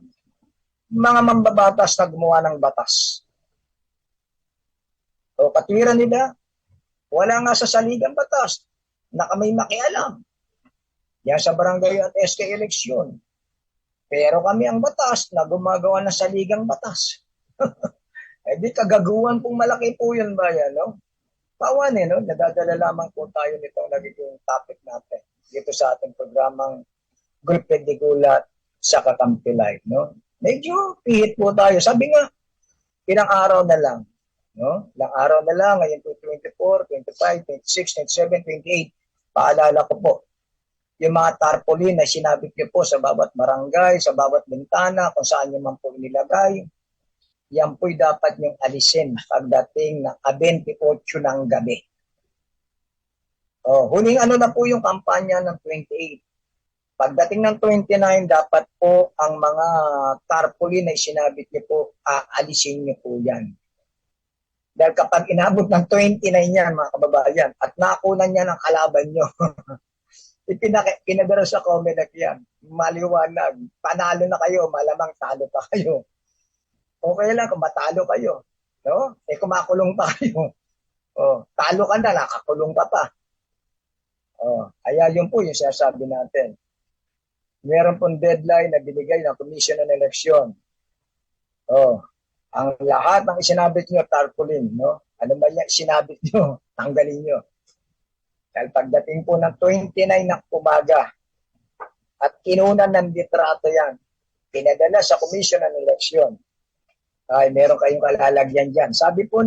mga mambabatas na gumawa ng batas. So, katwiran nila, wala nga sa saligang batas na kami makialam. Yan sa barangay at SK eleksyon. Pero kami ang batas na gumagawa ng saligang batas. Di kagaguhan pong malaki po yun ba yan, no? Pawan no? Nadadala lamang po tayo nitong nagiging topic natin dito sa ating programang Grupo de Gulat sa Kakampi Live, no? Medyo pihit po tayo. Sabi nga, ilang araw na lang, no? Ilang araw na lang, ngayon po 24, 25, 26, 27, 28. Paalala ko po, yung mga tarpaulin na sinabit niyo po sa bawat barangay, sa bawat bintana, kung saan niyo man po nilagay, yan po'y dapat niyong alisin pagdating ng 28 ng gabi. Huling ano na po yung kampanya ng 28. Pagdating ng 29, dapat po ang mga tarpaulin na isinabit niyo po, aalisin niyo po yan. Dahil kapag inabot ng 29 yan, mga kababayan, at nakunan niya ng kalaban niyo, pinadala sa comment yan, maliwanag, panalo na kayo, malamang talo pa kayo. Okay lang kung matalo kayo. No? Kumakulong pa kayo. Talo ka na, nakakulong ka pa. Kaya yun po yung sinasabi natin. Meron pong deadline na binigay ng Commission on Election. Ang lahat ng isinabit nyo, tarpaulin. No? Ano ba yan isinabit nyo? Tanggalin nyo. Dahil pagdating po ng 29 ng umaga at kinunan ng litrato yan, pinadala sa Commission on Election. Ay, meron kayong kalalagyan dyan. Sabi po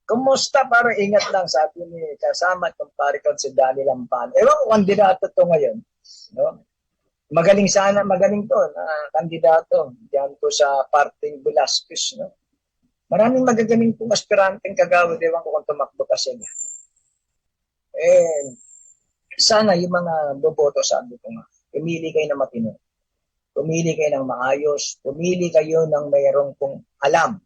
kumusta para ingat lang, sabi ni kasama at kumpare ko si Danny Lampan. Ewan ko, kandidato to ngayon. No? Magaling to na kandidato. Diyan po sa parting Velasquez. No? Maraming magagaling pong aspiranteng kagawad. Ewan ko kung tumakbo kasi na. Sana yung mga boboto, sabi ko nga, pumili kayo na matino. Pumili kayo ng maayos, pumili kayo ng mayroong pong alam.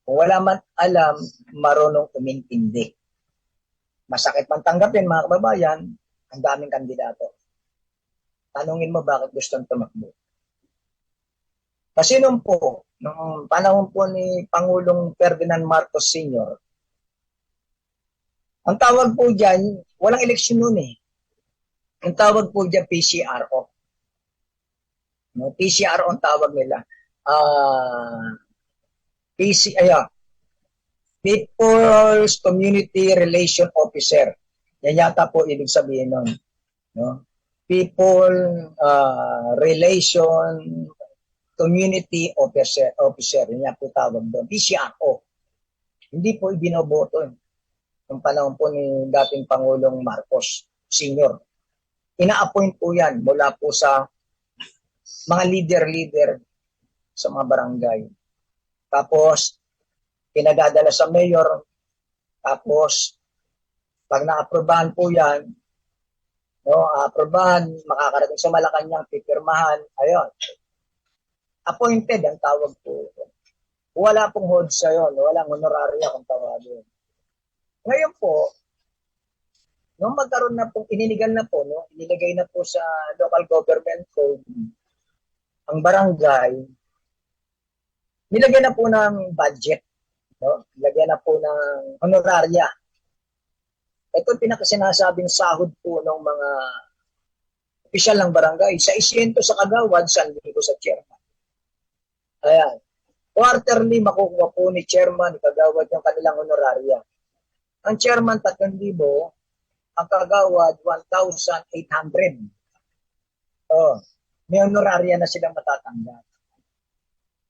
Kung wala man alam, marunong umintindi. Masakit man tanggapin, mga kababayan, ang daming kandidato. Tanungin mo bakit gustong tumakbo. Kasi nung panahon po ni Pangulong Ferdinand Marcos Sr., ang tawag po dyan, walang eleksyon noon eh. Ang tawag po dyan, PCRO. No, PCRO ang tawag nila. People's Community Relation Officer. Yan yata po ibig sabihin nun. No? People Relation Community Officer. Yan po tawag doon. PCRO. Hindi po ibinoboto ng panahon po ni dating Pangulong Marcos Sr. Ina-appoint po yan mula po sa mga leader sa mga barangay. Tapos, pinadadala sa mayor. Tapos, pag na-aprobahan po yan, aprobahan, makakarating sa Malacanang, pipirmahan, ayun. Appointed ang tawag po. Wala pong hold sa yun, walang honoraria kung tawagin. Ngayon po, nung magkaroon na po, inilagay na po sa local government code, ang barangay, nilagyan na po ng budget. No? Nilagyan na po ng honoraria. Ito pinakasinasabing sahod po ng mga opisyal ng barangay. 600 sa kagawad, 1,000 sa chairman. Ayan. Quarterly, makukuha po ni chairman, kagawad yung kanilang honoraria. Ang chairman, 3,000. Ang kagawad, 1,800. May honoraria na silang matatanggap.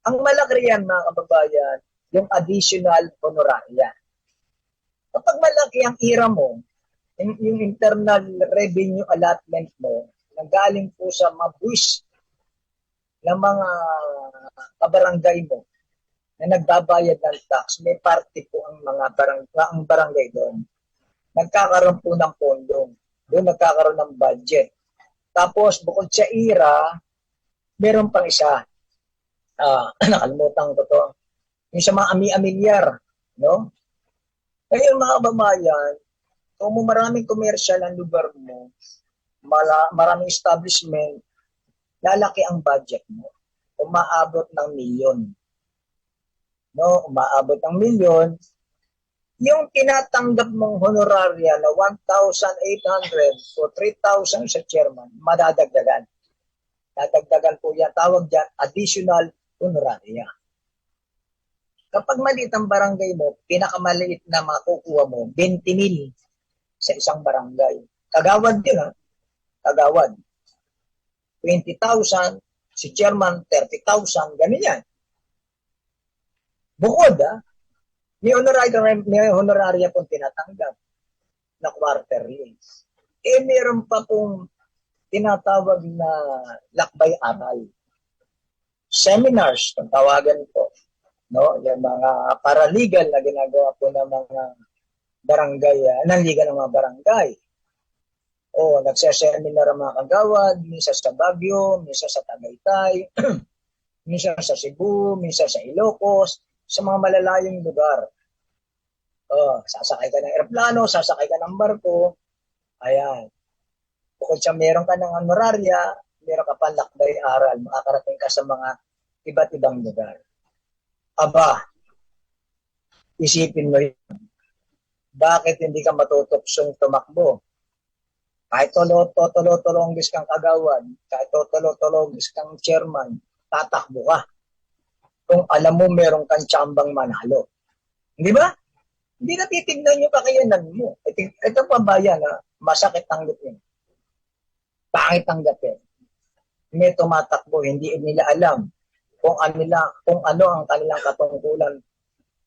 Ang malaki yan, mga kababayan, yung additional honoraria. Kapag malaki ang ira mo, yung internal revenue allotment mo, nanggaling po sa mabuwis ng mga kabarangay mo na nagbabayad ng tax, may parte po ang mga barangay doon. Nagkakaroon po ng pondo. Doon nagkakaroon ng budget. Tapos, bukod sa ira, meron pang isa. Nakalimutan ko to. Yung sa mga ami-amilyar. No? Ngayon, mga kababayan, Kung maraming commercial ang lugar mo, maraming establishment, lalaki ang budget mo. Umaabot ng milyon. No, umaabot ng milyon. Yung tinatanggap mong honoraria na 1,800 o 3,000 sa chairman, madadagdagan. Dadagdagan po yan. Tawag dyan, additional honoraria. Kapag maliit ang barangay mo, pinakamaliit na makukuha mo, 20,000 sa isang barangay. Kagawad yun, ha? Kagawad. 20,000, si chairman, 30,000, ganun yan. Bukod, ha? May honoraria pong tinatanggap na quarterly. Meron pa pong tinatawag na lakbay-aral. Seminars, kung tawagan po. No? Yung mga paralegal na ginagawa po ng mga barangay, ng liga ng mga barangay. O, nagseseminar ang mga kagawad, minsan sa Baguio, minsan sa Tagaytay, minsan sa Cebu, minsan sa Ilocos, sa mga malalayong lugar. Sasakay ka ng eroplano, sasakay ka ng barko. Ayan. Bukod sa meron ka ng honoraria, meron ka pa lakbay-aral, makakarating ka sa mga iba't ibang lugar. Aba, isipin mo yun. Bakit hindi ka matutuksong tumakbo? Kahit tolo-tolonggis kang kagawad, kahit tolo-tolonggis kang chairman, tatakbo ka. Kung alam mo meron kang tsambang manalo. Hindi ba? Hindi na titignan yung kakayanan mo. Ito pa ba yan, ha? Masakit tanggapin. Pangit tanggapin. May tumatakbo, hindi nila alam kung ano ang kanilang katungkulan,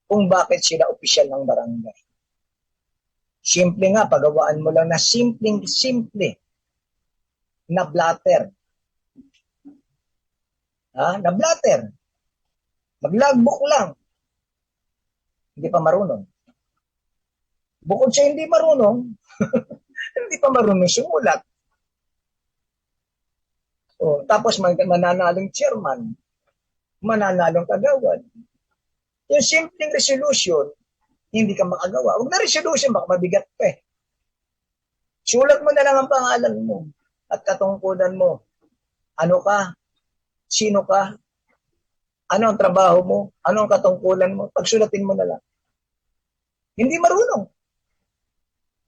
kung bakit sila opisyal ng barangay. Simple nga, pagawaan mo lang na simple na blatter. Na blatter. Mag-logbook lang. Hindi pa marunong. Bukod sa hindi marunong, hindi pa marunong sumulat. Tapos mananalong chairman, mananalong kagawad. Yung simpleng resolution, hindi ka makagawa. Huwag na resolution, baka mabigat pa eh. Sulat mo na lang ang pangalan mo at katungkulan mo. Ano ka? Sino ka? Ano ang trabaho mo? Ano ang katungkulan mo? Pagsulatin mo na lang. Hindi marunong.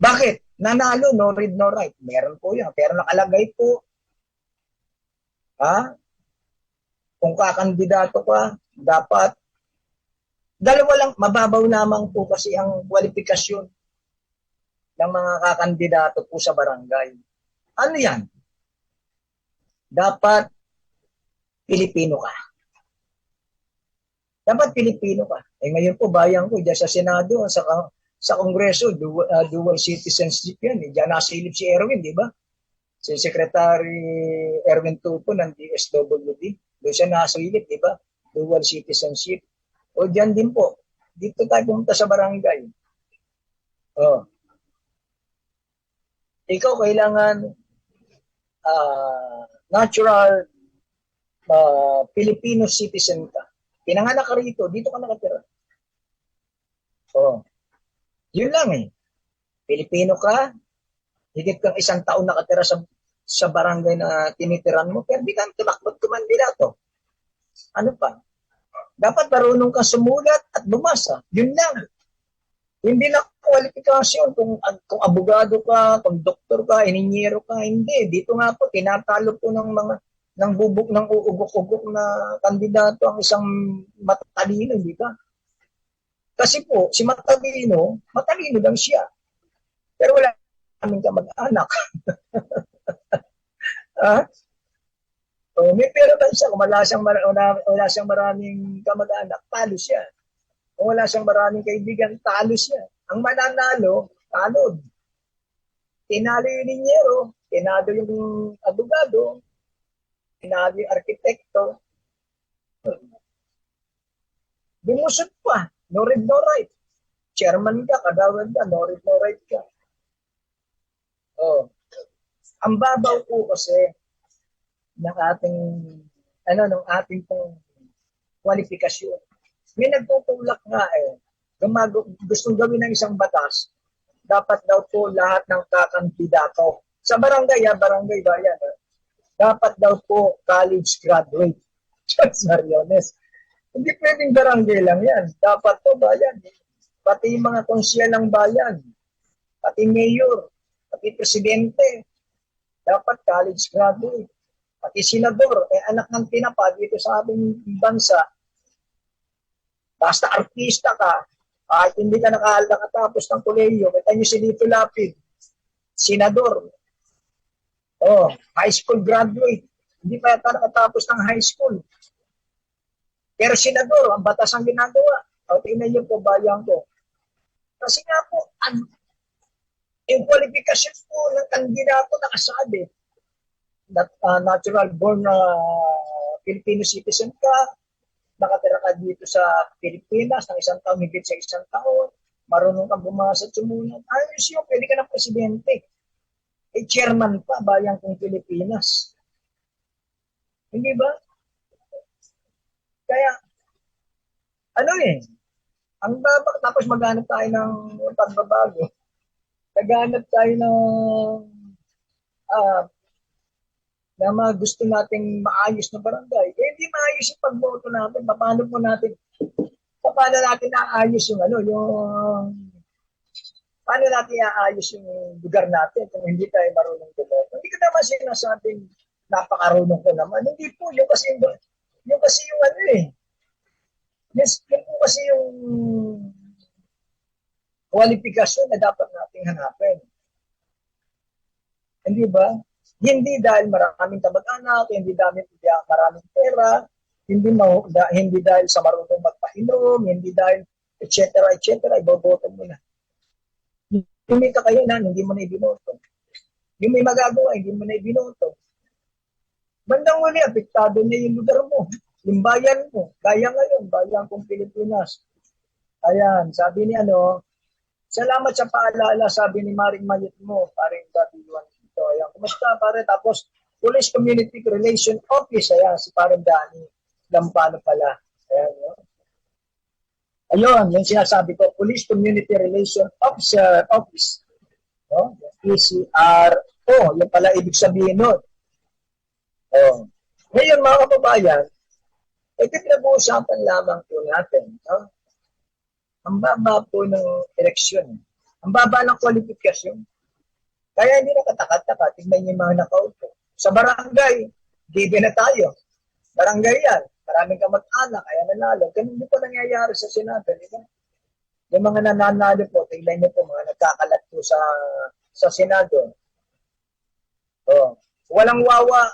Bakit? Nanalo, no read, no write. Meron po yan. Pero nakalagay po. Kung kakandidato ka, dapat dalawa lang, mababaw lamang po kasi ang kwalifikasyon ng mga kakandidato po sa barangay. Ano yan? Dapat Pilipino ka. Dapat Pilipino ka. Ngayon po, bayan ko, dyan sa Senado, sa Kongreso, dual citizenship yan. Diyan nasilip si Erwin, di ba? Si Secretary Erwin Tupo ng DSWD. Doon siya nasilip, di ba? Dual citizenship. O dyan din po. Dito tayo pumunta sa barangay. Ikaw kailangan natural Filipino citizen ka. Pinanganak ka rito, dito ka nakatira. Yun lang eh. Pilipino ka, higit kang 1 taon nakatira sa barangay na tinitiran mo, pero di kang tumakbot kumandidato. Ano pa? Dapat marunong kang sumulat at bumasa. Yun lang. Hindi lang kwalifikasyon kung abogado ka, kung doktor ka, ininyero ka, hindi. Dito nga po, tinatalo po ng bubuk ng uugok-ugok na kandidato ang isang matalino, di ba? Kasi po, si matalino lang siya. Pero wala kaming kamag-anak. May pera ba siya? Kung wala siyang maraming kamag-anak, talo siya. Kung wala siyang maraming kaibigan, talo siya. Ang mananalo, tanod. Tinalo yung linyero, tinalo yung abogado, tinalo yung arkitekto. Bumusot pa. No read, no write. Chairman ka, kagawad ka, no read, no write ka. Ang babaw po kasi ng ating pong kwalifikasyon. May nagtutulak nga gustong gawin ng isang batas dapat daw po lahat ng kakandidato sa barangay, barangay bayan, dapat daw po college graduate. Diyos Mariones. Hindi pwedeng barangay lang yan. Dapat po bayan. Pati mga konsyel ng bayan, pati mayor, pati presidente, dapat college graduate. Pati senador, anak ng tinapa dito sa aming bansa, basta artista ka, kahit hindi ka nakatapos ng kolehiyo, kita nyo si Lito Lapid, senador, high school graduate, hindi pa yata nakatapos ng high school. Pero senador, ang batas ang ginagawa. Tingnan nyo po, bayan ko. Kasi nga po, yung qualification po ng kandidato nakasabi, natural born na Filipino citizen ka, nakatira ka dito sa Pilipinas ng isang taon, higit sa isang taon, marunong kang bumasa at sumulat. Ayos yun, pwede ka ng presidente. Chairman pa, bayan kong Pilipinas. Hindi ba? Kaya, ang babak, tapos maghanap tayo ng pagbabago. Naghanap tayo ng na mga gusto nating maayos na barangay. Hindi maayos yung pagboto natin. Paano natin naayos yung paano natin aayos yung lugar natin kung hindi tayo marunong bumoto? Hindi ko naman sinasabing napakarunong ko naman. Hindi po, yung kasi yung kwalifikasyon na dapat nating hanapin. Hindi ba? Hindi dahil maraming kamag-anak, hindi dahil maraming pera, hindi dahil sa marunong magpainom, hindi dahil etc. Iboboto mo na. Kumita kayo na, hindi mo na ibinoto. Yung may magagawa, hindi mo na ibinoto. Bandang uli, apektado na yung lugar mo, yung bayan mo. Kaya ngayon, bayan kong Pilipinas. Ayan, sabi ni salamat sa paalala, sabi ni Maring Mayet mo, paring Dabiluan. So, ayan, kumusta pare? Tapos, Police Community Relation Office, ayan, si parang Dani Lampano pala. Ayan, ayun, yung sinasabi ko, Police Community Relation Office. No? PCRO, yung pala ibig sabihin nun. Ngayon, mga kababayan, pinag-uusapan lamang po natin. No? Ang baba po ng eleksyon. Ang baba ng kwalifikasyon. Kaya hindi na katakot-takot. Tignan niyo yung mga nakaupo. Sa barangay, given na tayo. Barangay yan. Maraming kamag-anak, kaya nanalo. Ganun din po nangyayari sa Senado. Diba? Yung mga nananalo po, tignan niyo po, mga nagkakalat po sa Senado. Walang wawa,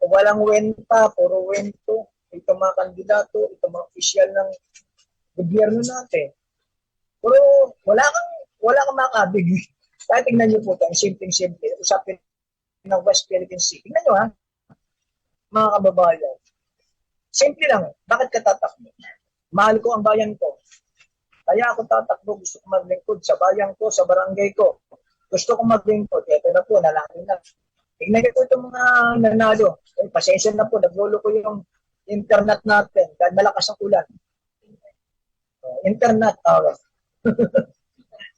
walang wenta, puro wento. Ito mga kandidato, ito mga opisyal ng gobyerno natin. Pero wala kang makabig. Kaya tingnan niyo po ito, ang simpleng-simple. Usapin ng West Philippine Sea. Tingnan niyo mga kababayan. Simple lang, bakit ka tatakbo? Mahal ko ang bayan ko. Kaya ako tatakbo, gusto ko maglingkod sa bayan ko, sa barangay ko. Gusto ko maglingkod. Ito na po, nalaki na. Tingnan niyo po itong mga nanalo. Pasensya na po, naglolo ko yung internet natin dahil malakas ang ulan. Internet,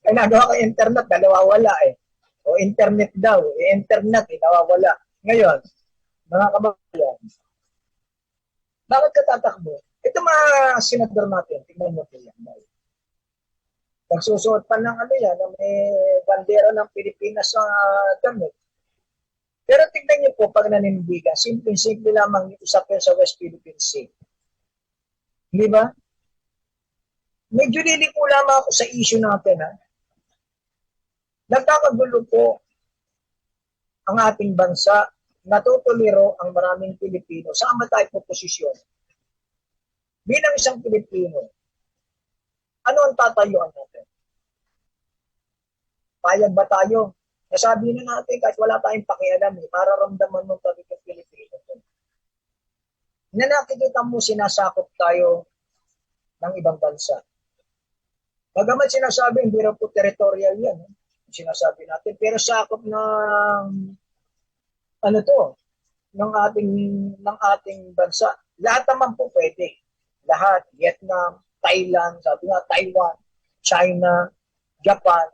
Kaya nagawa ko internet, nawawala O internet daw, internet, nawawala. Ngayon, mga kababayan, bakit ka tatakbo? Ito mga senador natin, tingnan mo po yan. Nagsusuot pa ng may bandera ng Pilipinas sa damit. Pero tingnan niyo po pag nanindigan, simple lamang usapin sa West Philippine Sea. Di ba? Medyo liliko lamang ako sa issue natin. Nagkakagulo po ang ating bansa, natutuliro ang maraming Pilipino sa tayo po posisyon. Bilang isang Pilipino, ano ang tatayuan natin? Payag ba tayo? Nasabi na natin kahit wala tayong pakialam, mararamdaman mo talagang Pilipino. Na nakikita mo sinasakop tayo ng ibang bansa. Bagamat sinasabi, hindi raw po territorial yan. Sinasabi natin. Pero sakop ng ng ating bansa. Lahat naman po pwede. Lahat. Vietnam, Thailand, sabi nga, Taiwan, China, Japan.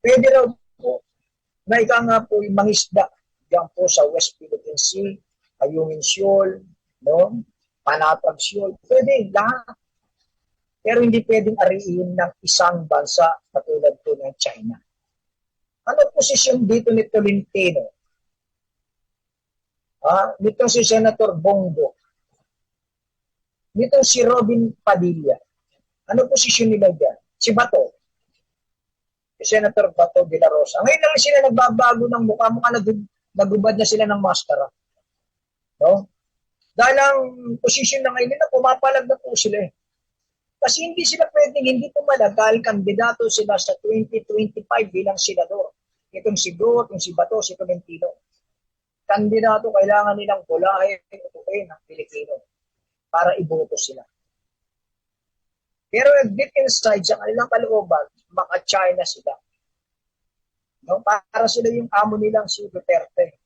Pwede raw po na ika nga po yung mangisda diyan po sa West Philippine Sea, Ayungin Shoal, no? Panatag Shoal. Pwede, lahat. Pero hindi pwedeng ariin ng isang bansa katulad po ng China. Ano posisyon dito ni Tolentino? Nitong si Senator Bongo, nitong si Robin Padilla, ano posisyon nila dyan? Si Bato, si Senator Bato de la Rosa. Ngayon lang sila nagbabago ng mukha na nagubad na sila ng maskara. No? Dahil ang posisyon na ngayon nila, pumapalag na po sila. Kasi hindi sila pwedeng hindi pumalag dahil kandidato sila sa 2025 bilang senador. Itong si Go, itong si Bato, si Tolentino. Kandidato, kailangan nilang bulahin utuin ng Pilipino para iboto sila. Pero deep inside, sa kanilang kalooban, maka-China sila. No? Para sila yung amo nilang si Duterte.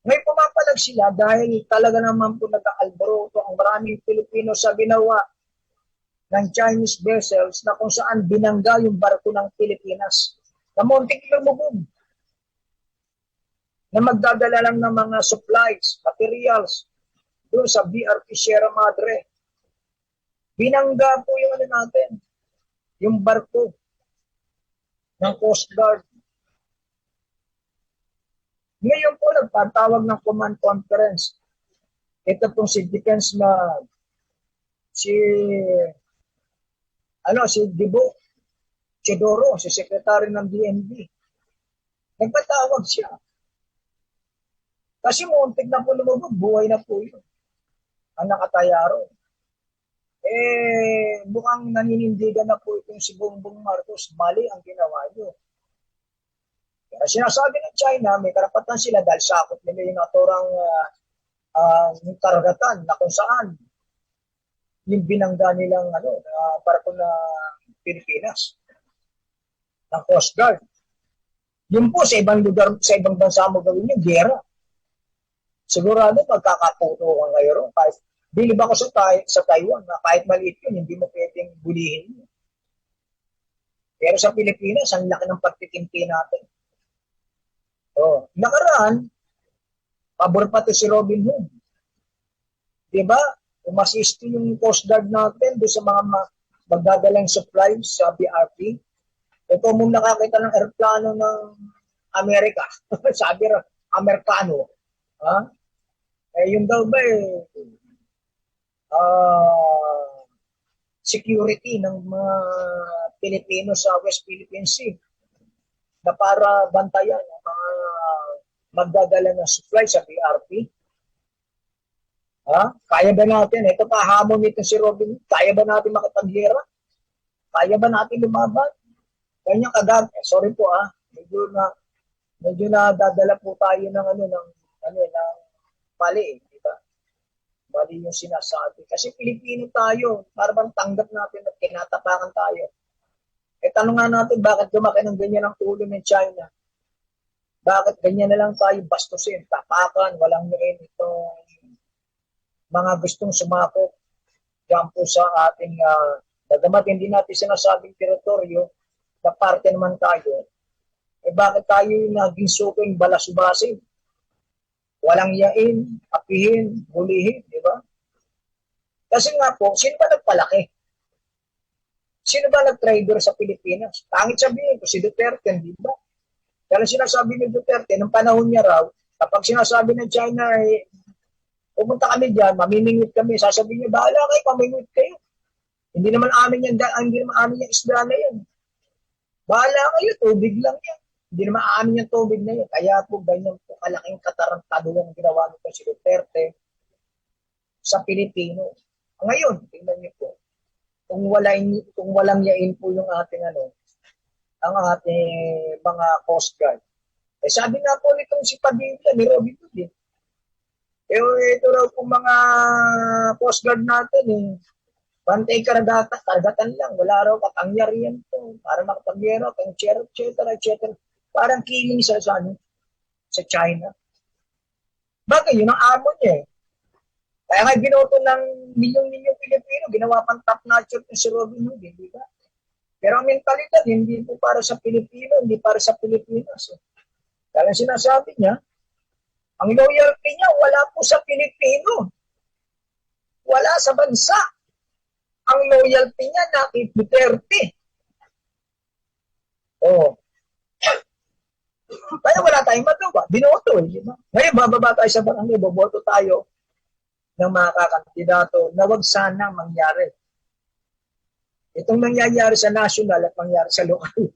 Ngayon pumapalag sila dahil talaga naman po nag-aalboroto ang maraming Pilipino sa ginawa ng Chinese vessels na kung saan binangga yung barko ng Pilipinas na muntik lumubog, na magdadala lang ng mga supplies, materials, doon sa BRP Sierra Madre. Binangga po yung natin, yung barko ng Coast Guard. Ngayon po, nagpatawag ng command conference. Ito pong si Defense na si Dibo Chedoro, si Secretary ng DND. Nagpatawag siya. Kasi muntik na po lumabog, buhay na po yun. Ang nakatayaro. Mukhang naninindigan na po itong si Bongbong Marcos, mali ang ginawa nyo. Kaya sinasabi ng China, may karapatan sila dahil sakot nila yung naturang karagatan na kung saan yung binangga nilang barko na Pilipinas ng Coast Guard. Yun po sa ibang lugar, sa ibang bansa mo gawin yung gera. Sigurado magkakaputukan kayo ron. Bilib ako sa Taiwan na kahit maliit yun, hindi mo pwedeng bulihin yun. Pero sa Pilipinas, ang laki ng pagtitimpi natin. Nakaraan, pabor pa to si Robin Hood. Diba? Umasisto yung Coast Guard natin doon sa mga magdadalang supplies sa BRP. Ito mong nakakita ng aeroplano ng Amerika. Sabi rin, Amerikano. Yun daw ba security ng mga Pilipino sa West Philippine Sea na para bantayan ang mga magdadala ng supply sa BRP. Kaya ba natin? Ito pa hamon nito si Robin. Kaya ba natin makipaglera? Kaya ba natin lumaban? Ganyan kagad. Sorry po medyo na dadala po tayo ng ng mali, di ba? Mali yung sinasabi. Kasi Pilipino tayo, para bang tanggap natin at kinatapakan tayo. Tanong nga natin, bakit lumaki ng ganyan ang ulo ng China? Bakit ganyan na lang tayo bastusin, tapakan, walang ngayon itong mga gustong sumakop dyan po sa ating, nagamat hindi natin sinasabing teritoryo, na parte naman tayo, bakit tayo naging suking balasubasin? Walang yain, apihin, hulihin, di ba? Kasi nga po, sino ba nagpalaki? Sino ba nag-trader sa Pilipinas? Pangit sabihin ko, si Duterte, di ba? Kaya sinasabi ni Duterte, ng panahon niya raw, kapag sinasabi ng China, pumunta kami dyan, mamimingwit kami, sasabihin niya, bahala kayo, pamingwit kayo. Hindi naman amin yung isla na yan. Bahala kayo, tubig lang yan. Hindi naman aamin yung tubig na yun. Kaya po, ganyan po kalaking katarantado yung ginawa nito si Duterte sa Pilipino. Ngayon, tingnan niyo po, kung walang yain po yung ating ang ating mga Coast Guard. Sabi nga po nitong si Padilla, ni Robin Hood, ito raw po mga Coast Guard natin, bantay karagatan lang, wala raw kapangyarihan to, para makapagyero, etc. Parang killing sa China. Bagay, yun ang amo niya. Kaya nga binoto ng milyong Pilipino, ginawa pang top notcher si Robin Hood, di ba? Pero ang mentalidad, hindi po para sa Pilipino, hindi para sa Pilipinas. Kaya sinasabi niya, ang loyalty niya wala po sa Pilipino. Wala sa bansa. Ang loyalty niya na kay Duterte. Oh. Kaya wala tayong magawa. Binoto. Diba? Ngayon, bababa tayo sa barangay, boboto tayo ng mga kakandidato na wag sana mangyari. Itong nangyayari sa national at mangyari sa lokal.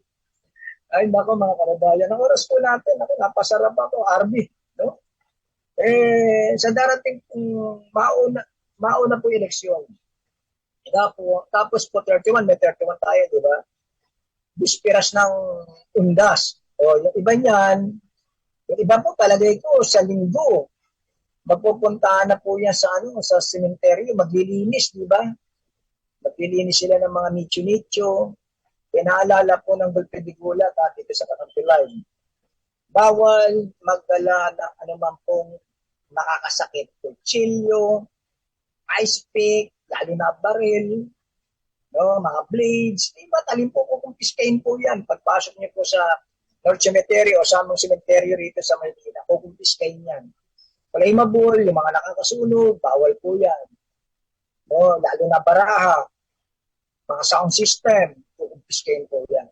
Ay, nako mga karabayan. Ang oras po natin, ako, napasarap ako, RB. No? Sa darating mauna po eleksyon. Tapos po 31, may 31 tayo, di ba? Bispiras ng undas. O, yung iba niyan, yung iba po palagay ko sa linggo, magpupuntahan na po yan sa sementeryo, maglilinis, di ba? Maglilinis sila ng mga nicho-nicho. Pinaalala po ng Bulpedigula dito sa Katampilay. Bawal magdala ng anuman pong nakakasakit. Kutsilyo, ice pick, lalo na baril, no, mga blades. Diba, talin po kukumpiskain po yan. Pagpasok niyo po sa North Cemetery o sa among cemetery rito sa Maynila, kukumpiskain yan. Flammable, yung mga nakakasunog, bawal po yan. No, lalo na baraha, mga sound system, kukumpiskain po yan.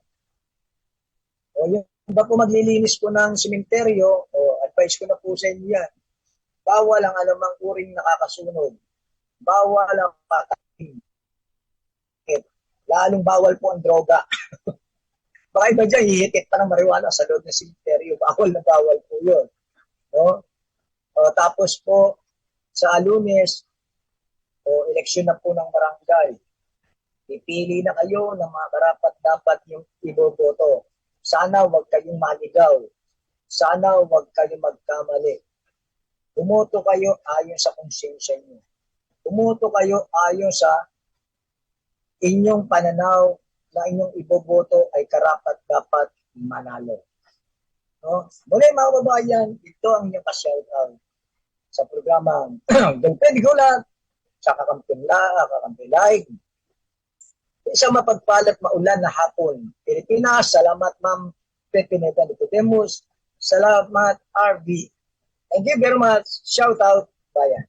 O yung iba po maglilinis po ng sementeryo, advice ko na po sa inyo yan. Bawal ang anumang uring nakakasunog. Bawal ang patayin. Lalong bawal po ang droga. Baka iba dyan, hihitit pa ng marijuana sa loob ng sementeryo. Bawal na bawal po yun. No? Tapos po, sa Lunes, eleksyon na po ng barangay. Pipili na kayo ng mga karapat-dapat yung iboboto. Sana huwag kayong maligaw. Sana huwag kayong magkamali. Bumoto kayo ayon sa konsensya niyo. Bumoto kayo ayon sa inyong pananaw na inyong iboboto ay karapat-dapat manalo. No? Muli mga kababayan, ito ang inyong ka-shoutout sa programang Bulpedigula sa Kakampilay. Isang mapagpalat maulan na hapon. Pilipinas, salamat Ma'am Pepineta Nicodemus. Salamat RV. Thank you very much. Shout out, bayan.